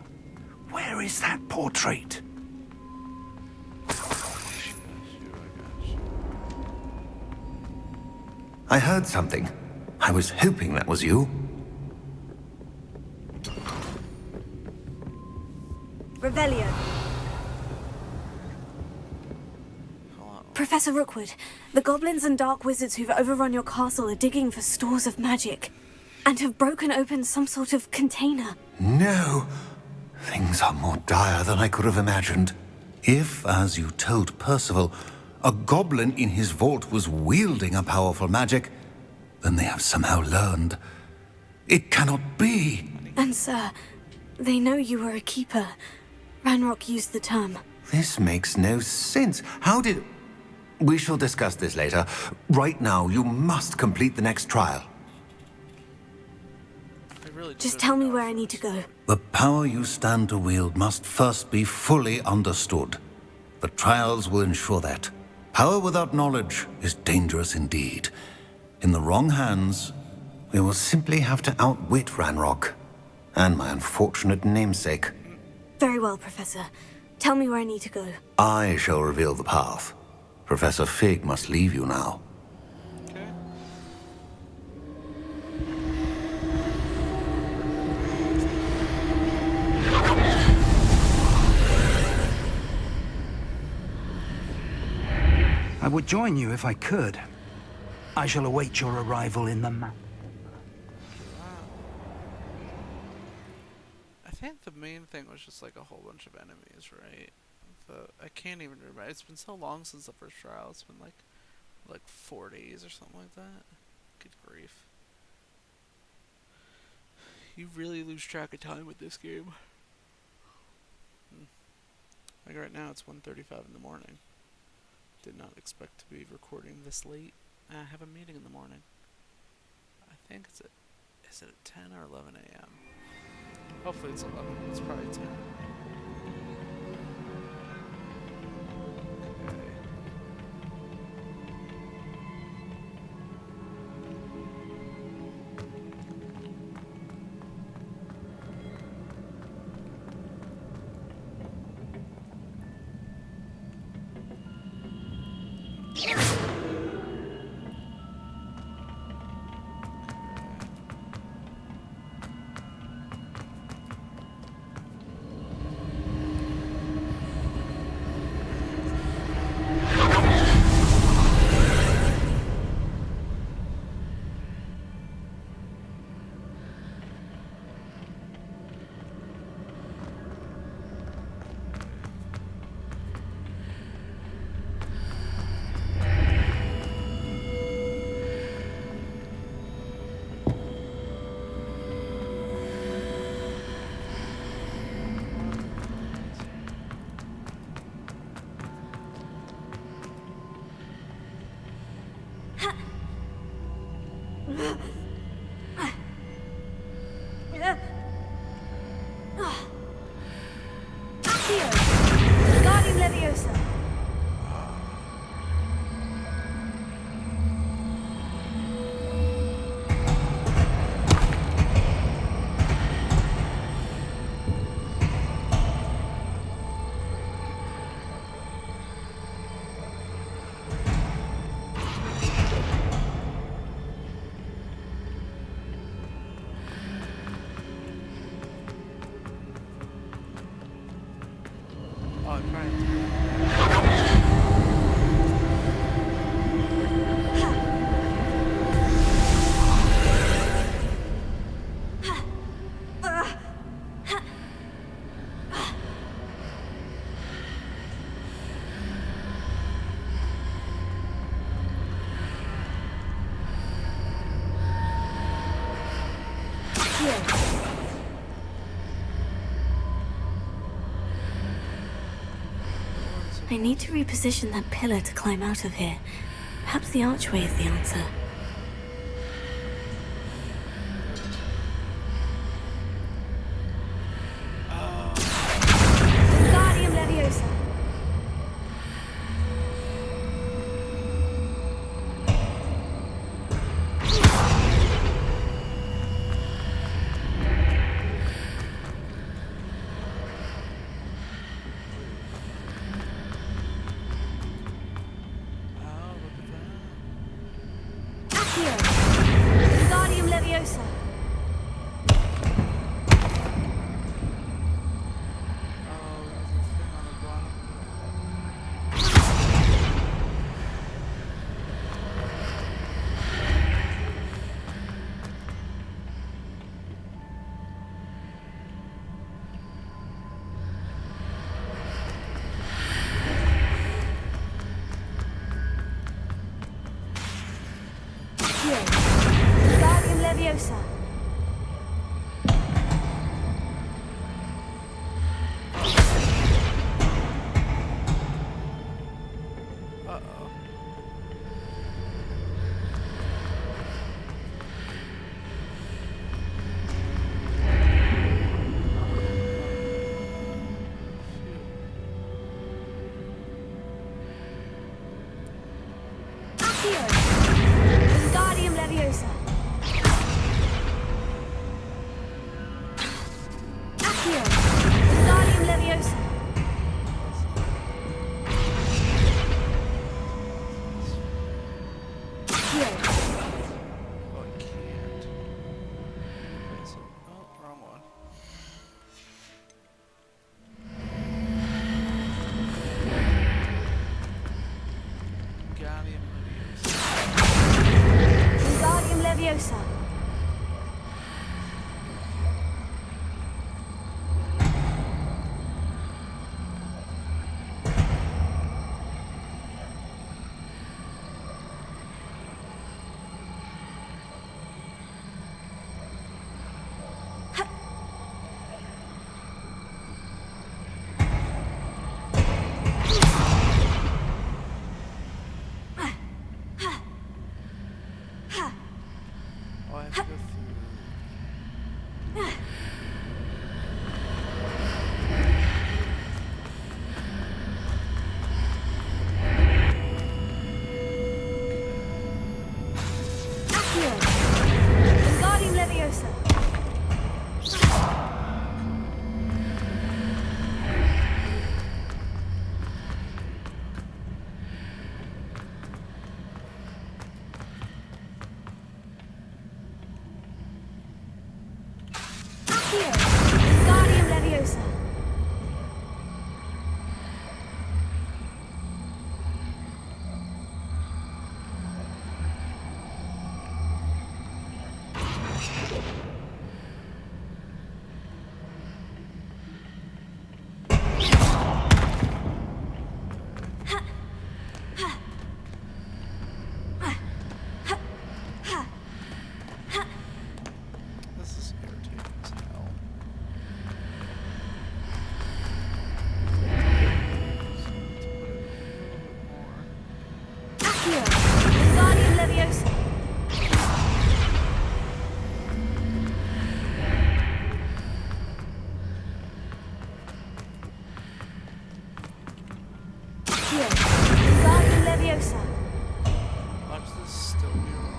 Where is that portrait? I heard something. I was hoping that was you. Revelio. Professor Rookwood, the goblins and dark wizards who've overrun your castle are digging for stores of magic, and have broken open some sort of container. No. Things are more dire than I could have imagined. If, as you told Percival, a goblin in his vault was wielding a powerful magic, then they have somehow learned. It cannot be. And sir, they know you were a keeper. Ranrock used the term. This makes no sense. How did... We shall discuss this later. Right now, you must complete the next trial. Just tell me where I need to go. The power you stand to wield must first be fully understood. The trials will ensure that. Power without knowledge is dangerous indeed. In the wrong hands, we will simply have to outwit Ranrock and my unfortunate namesake. Very well, Professor. Tell me where I need to go. I shall reveal the path. Professor Fig must leave you now. Okay. I would join you if I could. I shall await your arrival in the map. I think the main thing was just like a whole bunch of enemies, right? I can't even remember. It's been so long since the first trial. It's been like 4 days or something like that. Good grief. You really lose track of time with this game. Like right now it's 1:35 in the morning. Did not expect to be recording this late. I have a meeting in the morning. I think is it at 10 or 11 a.m.? Hopefully it's 11. It's probably 10. need to reposition that pillar to climb out of here. Perhaps the archway is the answer. Wingardium Leviosa. Accio. Wingardium Leviosa. Wingardium Leviosa. Accio. Wingardium Leviosa. Accio. Wingardium Leviosa. Accio. Oh, I can't. Okay, so, oh, wrong one. Wingardium Leviosa. Wingardium Leviosa. Oh, I have to go through. Accio. Wingardium Leviosa. Accio. Wingardium Leviosa. This is irritating as hell. So I need to put it a little bit more. Accio. Wingardium Leviosa. Accio. Wingardium Leviosa. Watch this still be wrong.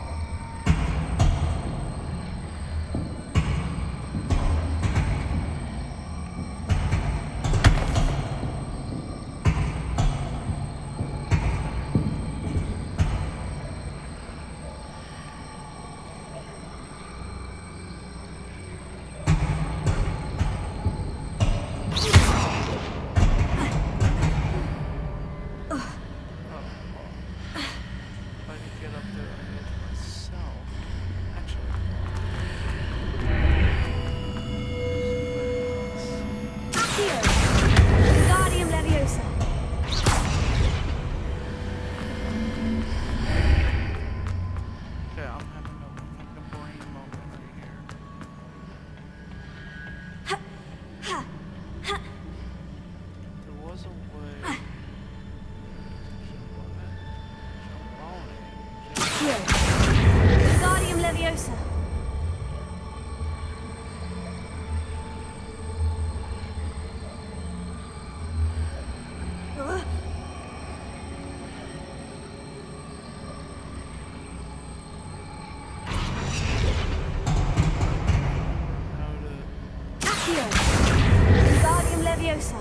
Accio. Wingardium Leviosa. Accio. Wingardium Leviosa.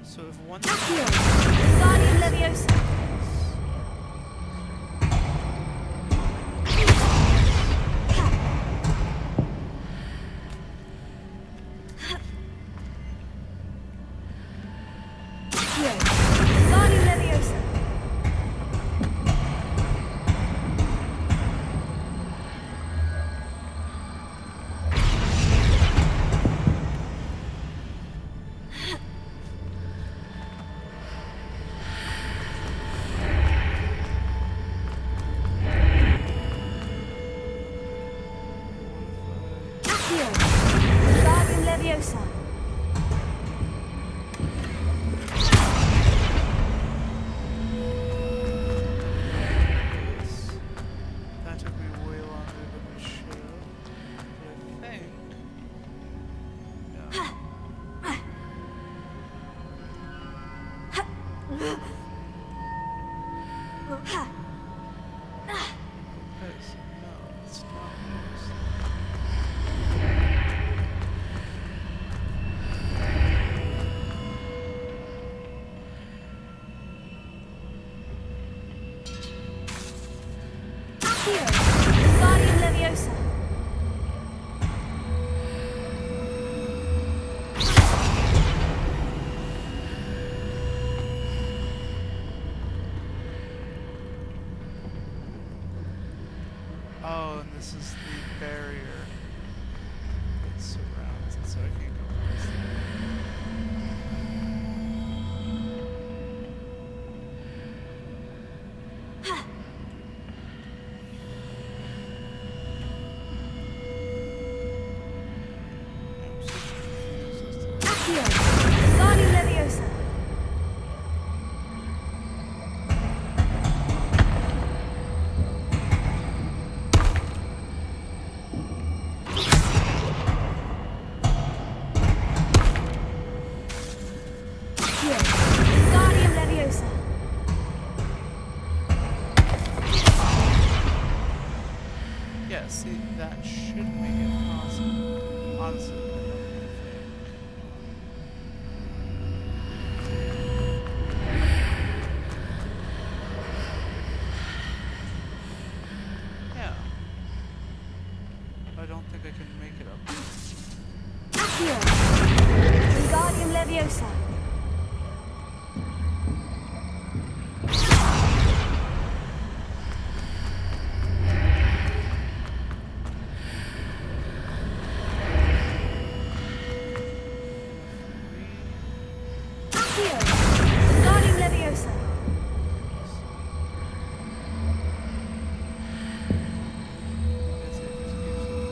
So if one Accio. Wingardium Leviosa. Accio. Wingardium Leviosa. Accio. Wingardium Leviosa. that took me way longer than it should have. But I think no, it's not worse. Accio. Wingardium Leviosa. Oh, and this is the barrier that surrounds it, so I can't go past that. I'm so confused as to Accio. Wingardium Leviosa. Accio. Wingardium Leviosa. yeah, see, that should make it possible. Honestly, I don't think. Yeah. I don't think I can make it up. Accio. Wingardium Leviosa. Accio. Wingardium Leviosa. Yes, it just keeps it.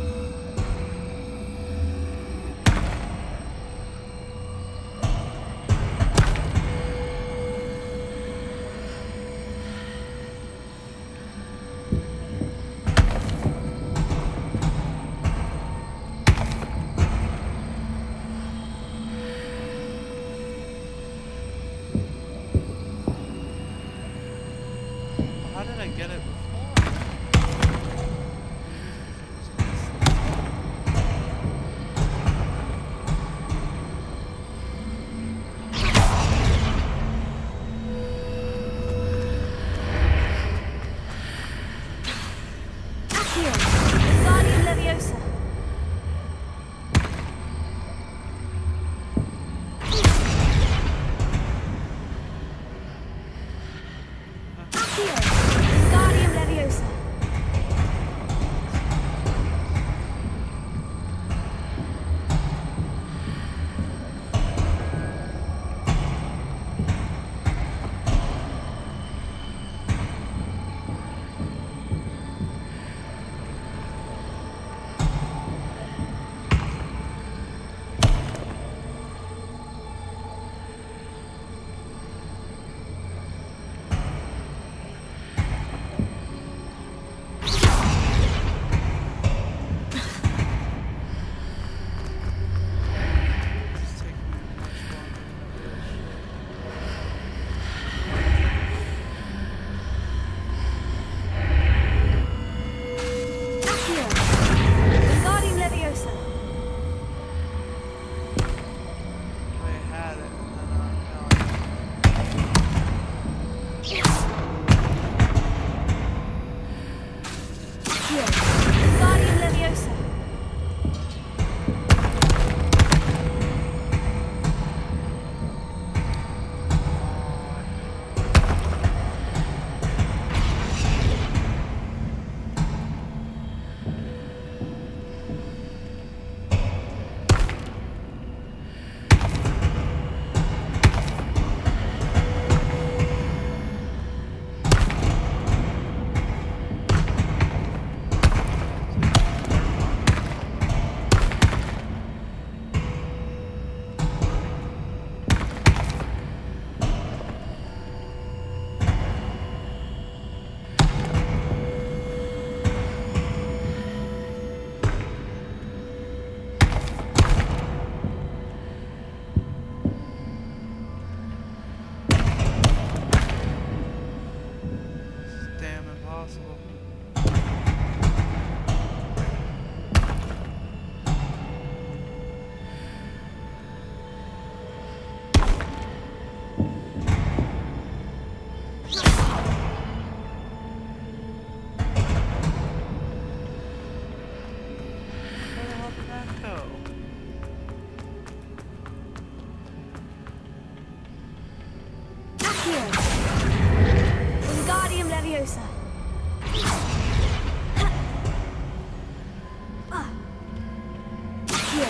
Accio.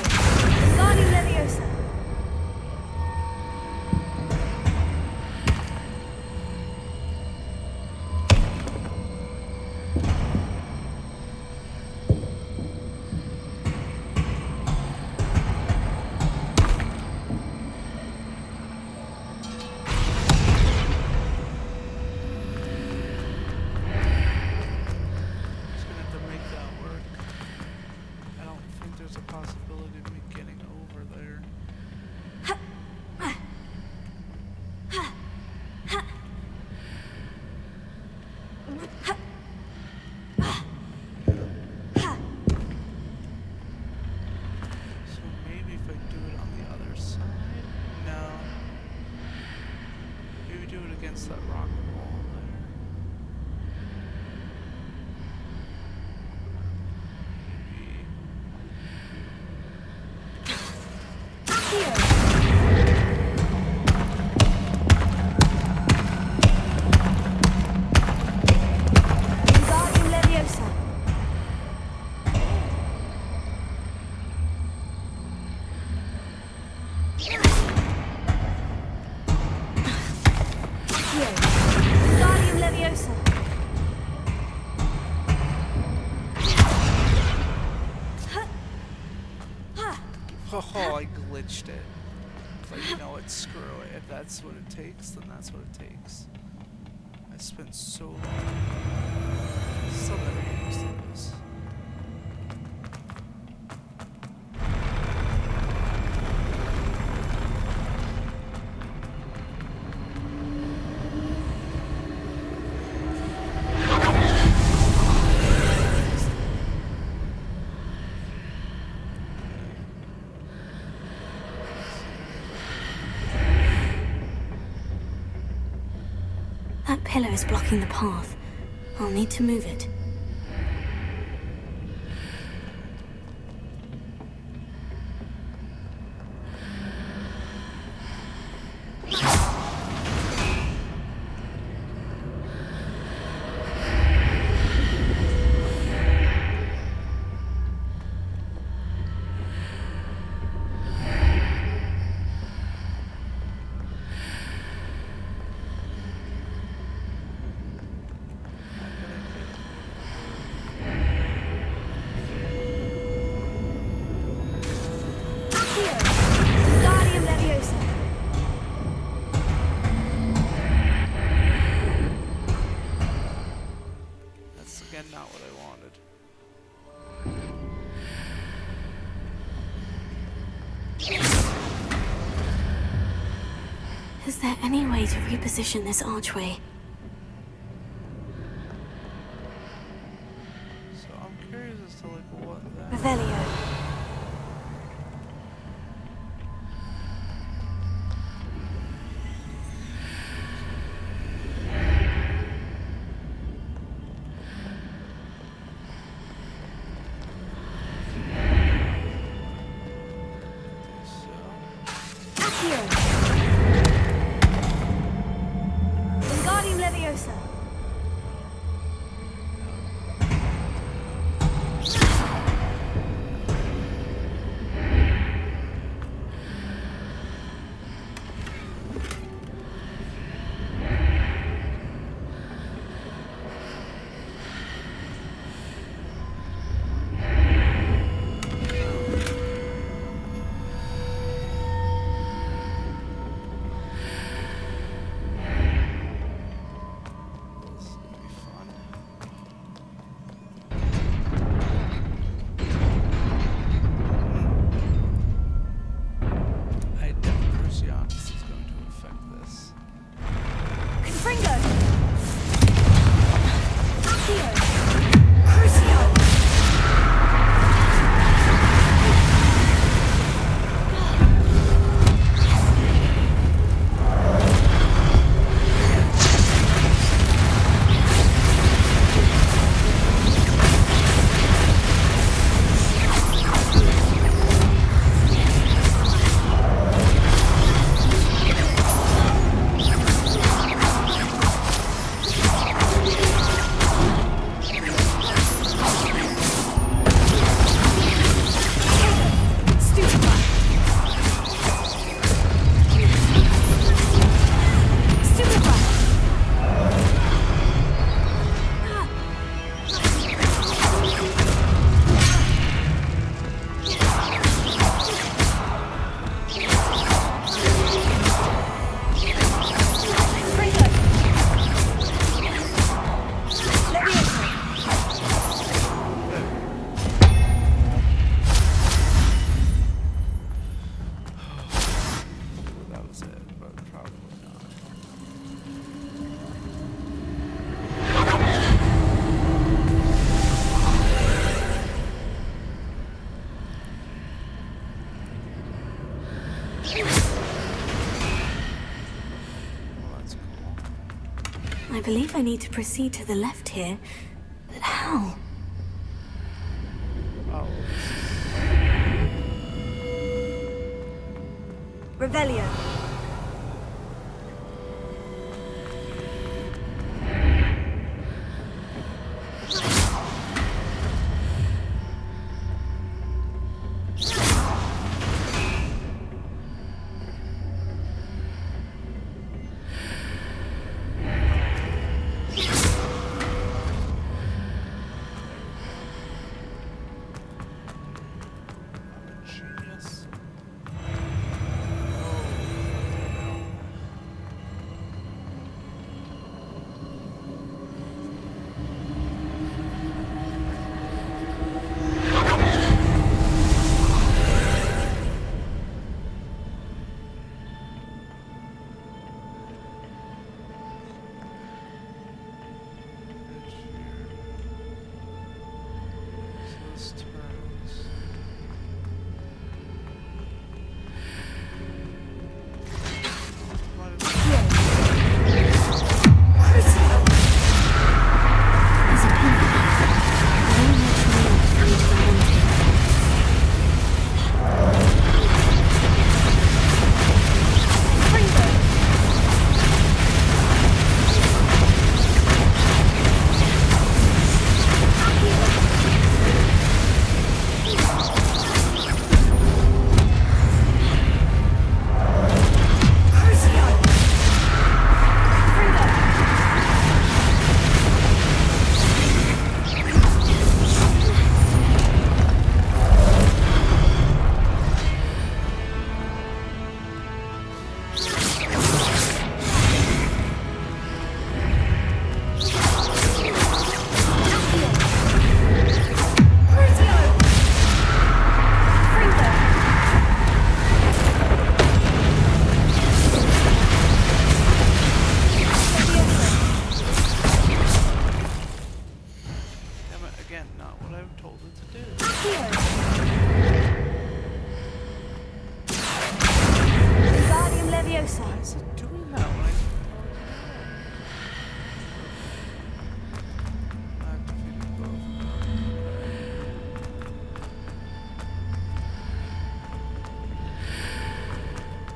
Wingardium Leviosa. Just gonna have to make that work. I don't think there's a possibility of me getting over there. So maybe if I do it on the other side? No. Maybe do it against that rock wall there. Maybe. Wingardium Leviosa. Accio. Wingardium Leviosa. Oh, I glitched it. But you know what, screw it. If that's what it takes, then that's what it takes. I spent so long. Still never get used to this. That pillar is blocking the path. I'll need to move it. Wingardium Leviosa. That's again not what I wanted. Is there any way to reposition this archway? So I'm curious as to like what that. Revelio. So Accio. Wingardium that's cool. I believe I need to proceed to the left here, but how? Oh. Revelio. Genius.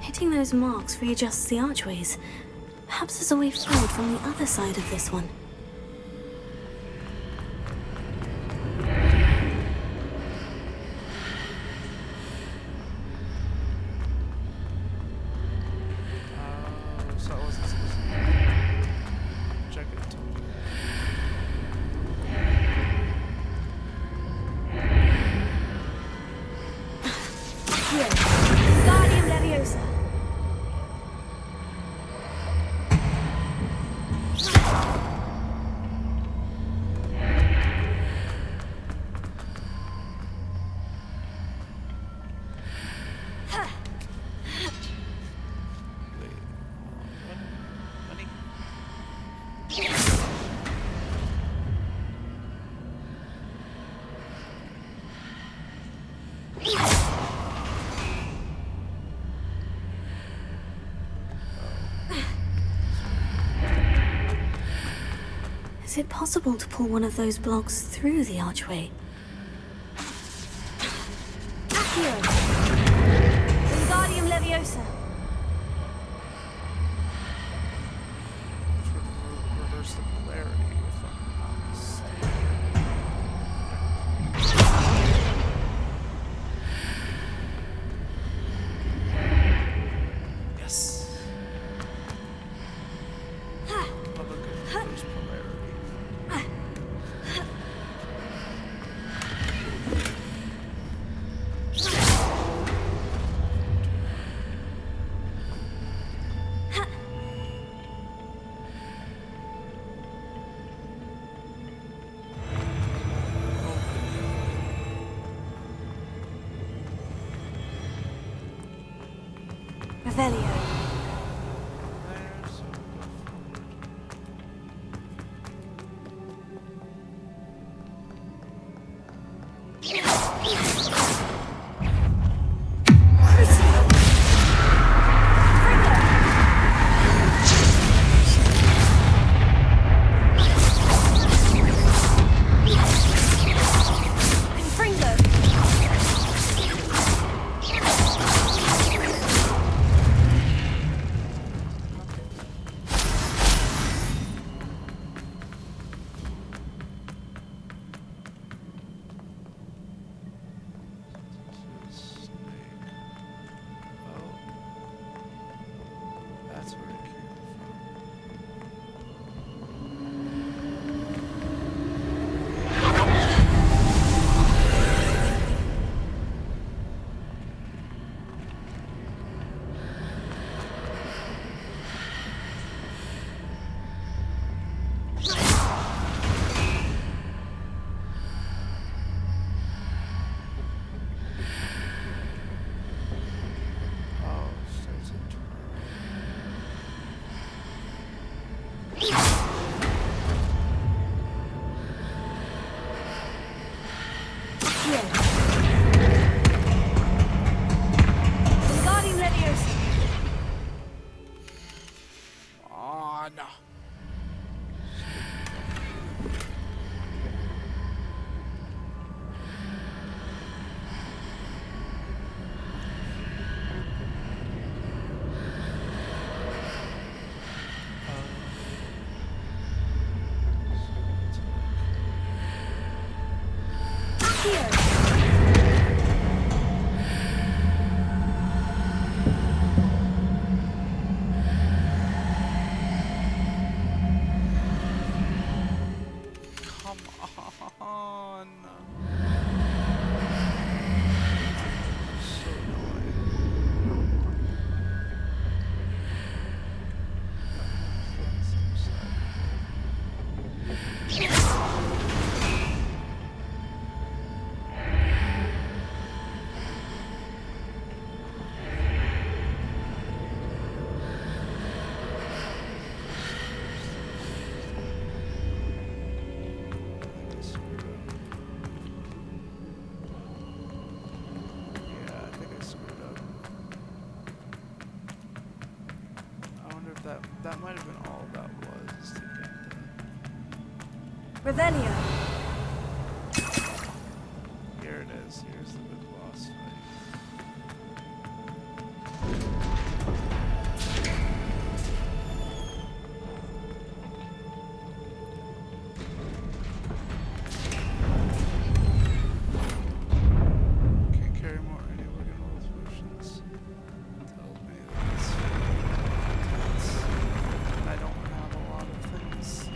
Hitting those marks readjusts the archways. Perhaps there's a way forward from the other side of this one. So I wasn't supposed to check it. Here. Guardian Leviosa. Is it possible to pull one of those blocks through the archway? Accio! Wingardium Leviosa! Reverse the polarity if I'm not mistaken. Yes. I'll look at reverse polarity. Revelio. that might have been all that was to get Revelio. Here it is. Here's the big boss fight. Can't carry more any organ oil potions. Tells me that it's intense. I don't have a lot of things.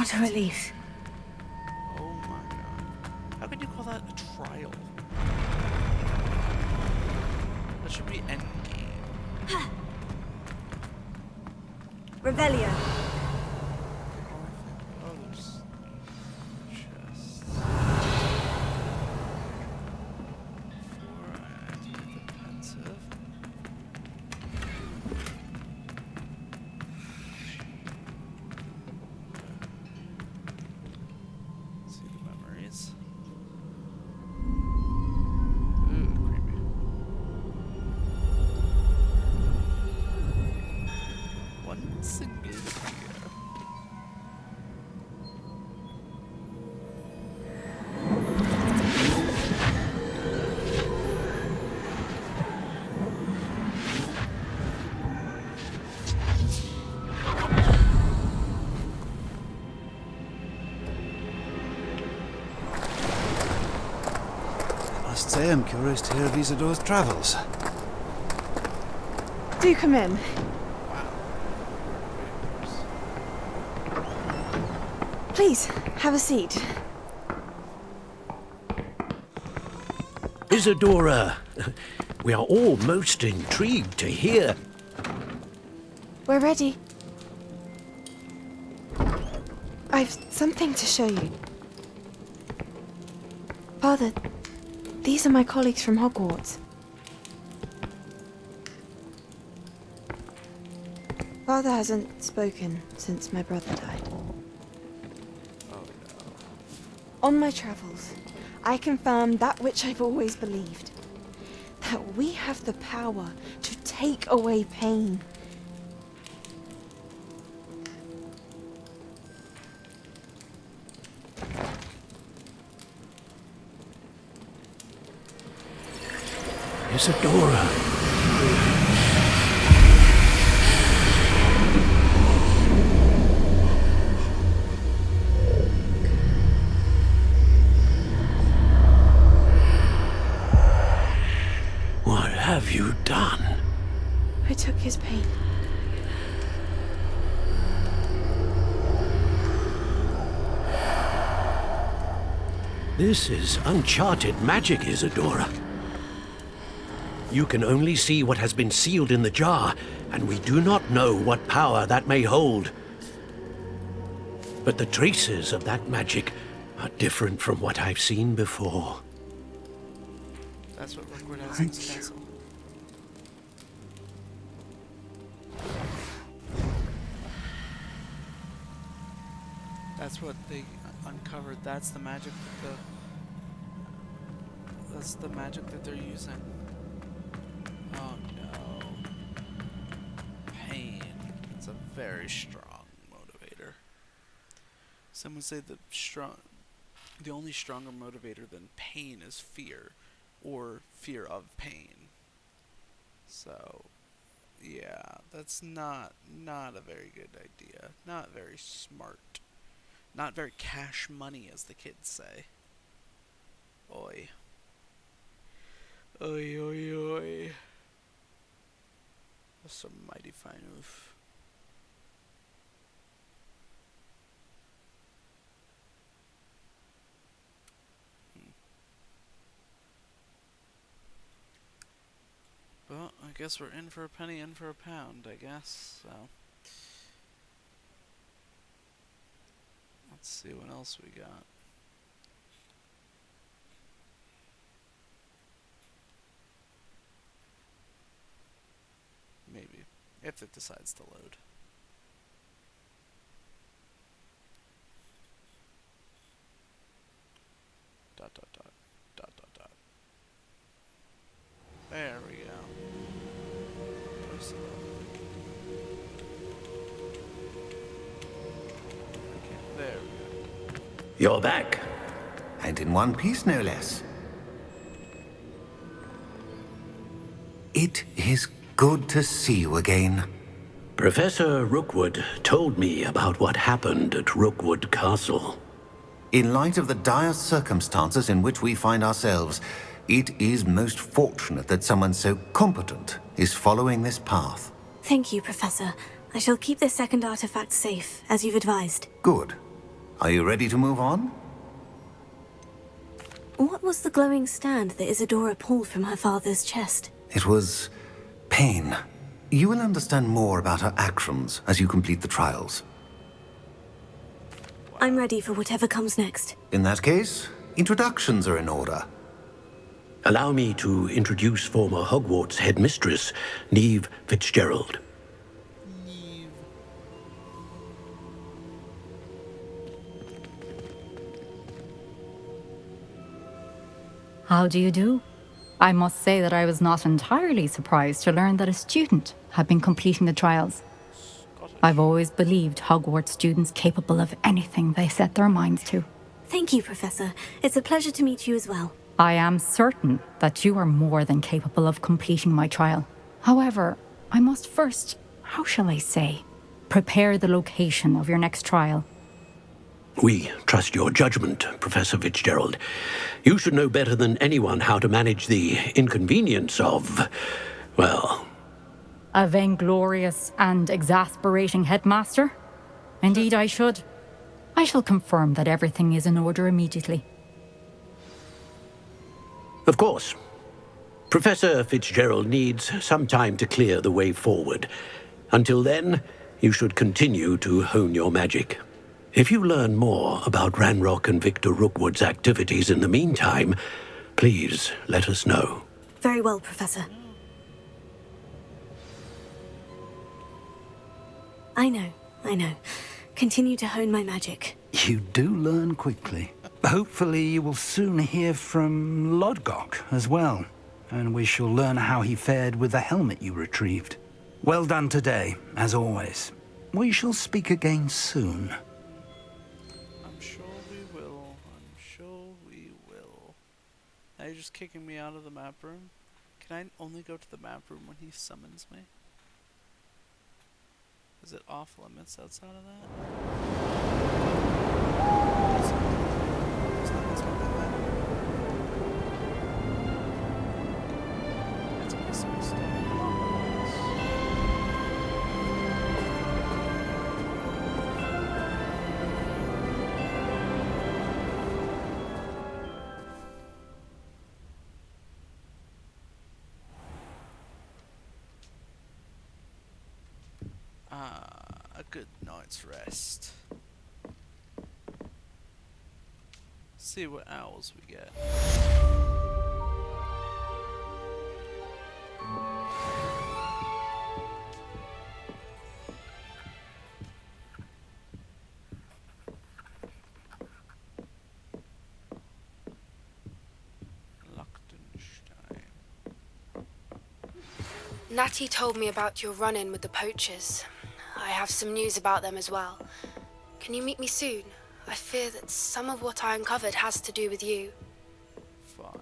What a relief. Oh my god. How could you call that a trial? That should be endgame. Revelio. Oh, there's chests. 4, I activate the pensive. See the memories. Ooh, creepy. One single tear. I must say I'm curious to hear of Isadora's travels. Do come in. Please, have a seat. Isadora, we are all most intrigued to hear. We're ready. I've something to show you. Father, these are my colleagues from Hogwarts. Father hasn't spoken since my brother died. On my travels, I confirmed that which I've always believed. That we have the power to take away pain. Isadora. What have you done? I took his pain. This is uncharted magic, Isadora. You can only see what has been sealed in the jar, and we do not know what power that may hold. But the traces of that magic are different from what I've seen before. That's what Rookwood has in his castle. That's what they uncovered. That's the magic that's the magic that they're using. Oh no. Pain. It's a very strong motivator. Some would say the only stronger motivator than pain is fear, or fear of pain. So, yeah, that's not a very good idea. Not very smart. Not very cash money, as the kids say. Oi. Oi, oi, oi. That's a mighty fine oof. Well, I guess we're in for a penny, in for a pound, I guess, so. Let's see what else we got. Maybe, if it decides to load. Dot, dot, dot, dot, dot, dot. There we go. Okay, there we go. You're back. And in one piece, no less. It is good to see you again. Professor Rookwood told me about what happened at Rookwood Castle. In light of the dire circumstances in which we find ourselves, it is most fortunate that someone so competent is following this path. Thank you, Professor. I shall keep this second artifact safe, as you've advised. Good. Are you ready to move on? What was the glowing stand that Isadora pulled from her father's chest? It was pain. You will understand more about her actions as you complete the trials. I'm ready for whatever comes next. In that case, introductions are in order. Allow me to introduce former Hogwarts headmistress, Neve Fitzgerald. How do you do? I must say that I was not entirely surprised to learn that a student had been completing the trials. I've always believed Hogwarts students capable of anything they set their minds to. Thank you, Professor. It's a pleasure to meet you as well. I am certain that you are more than capable of completing my trial. However, I must first, how shall I say, prepare the location of your next trial. We trust your judgment, Professor Fitzgerald. You should know better than anyone how to manage the inconvenience of, well... A vainglorious and exasperating headmaster? Indeed I should. I shall confirm that everything is in order immediately. Of course. Professor Fitzgerald needs some time to clear the way forward. Until then, you should continue to hone your magic. If you learn more about Ranrock and Victor Rookwood's activities in the meantime, please let us know. Very well, Professor. I know. Continue to hone my magic. You do learn quickly. Hopefully you will soon hear from Lodgok as well, and we shall learn how he fared with the helmet you retrieved. Well done today, as always. We shall speak again soon. I'm sure we will. Now you're just kicking me out of the map room? Can I only go to the map room when he summons me? Is it off limits outside of that? A good night's rest. See what owls we get. Natty told me about your run-in with the poachers. I have some news about them as well. Can you meet me soon? I fear that some of what I uncovered has to do with you. Fun.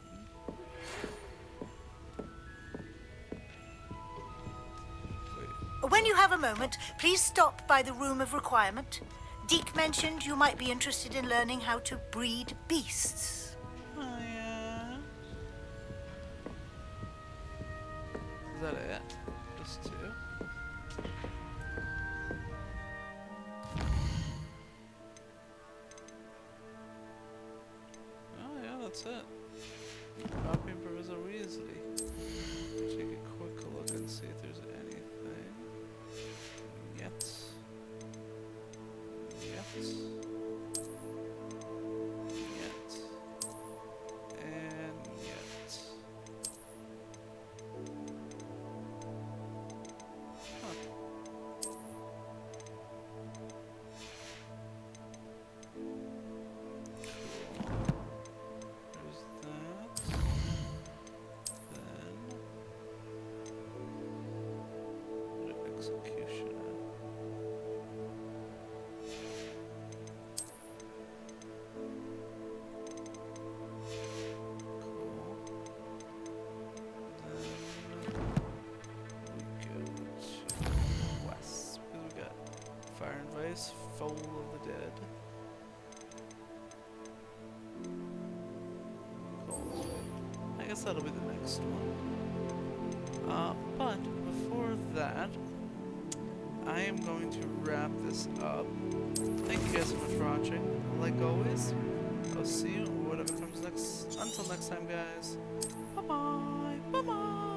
When you have a moment, please stop by the Room of Requirement. Deke mentioned you might be interested in learning how to breed beasts. Oh, yeah. Is that it? Just two? Oh, yeah, that's it. Copying Professor Weasley. Take a quick look and see if there's anything. Yet. And yet. Huh. There's that. Then executioner. Foal of the Dead. Cool. I guess that'll be the next one. But before that, I am going to wrap this up. Thank you guys so much for watching. Like always, I'll see you or whatever comes next. Until next time, guys. Bye bye. Bye bye.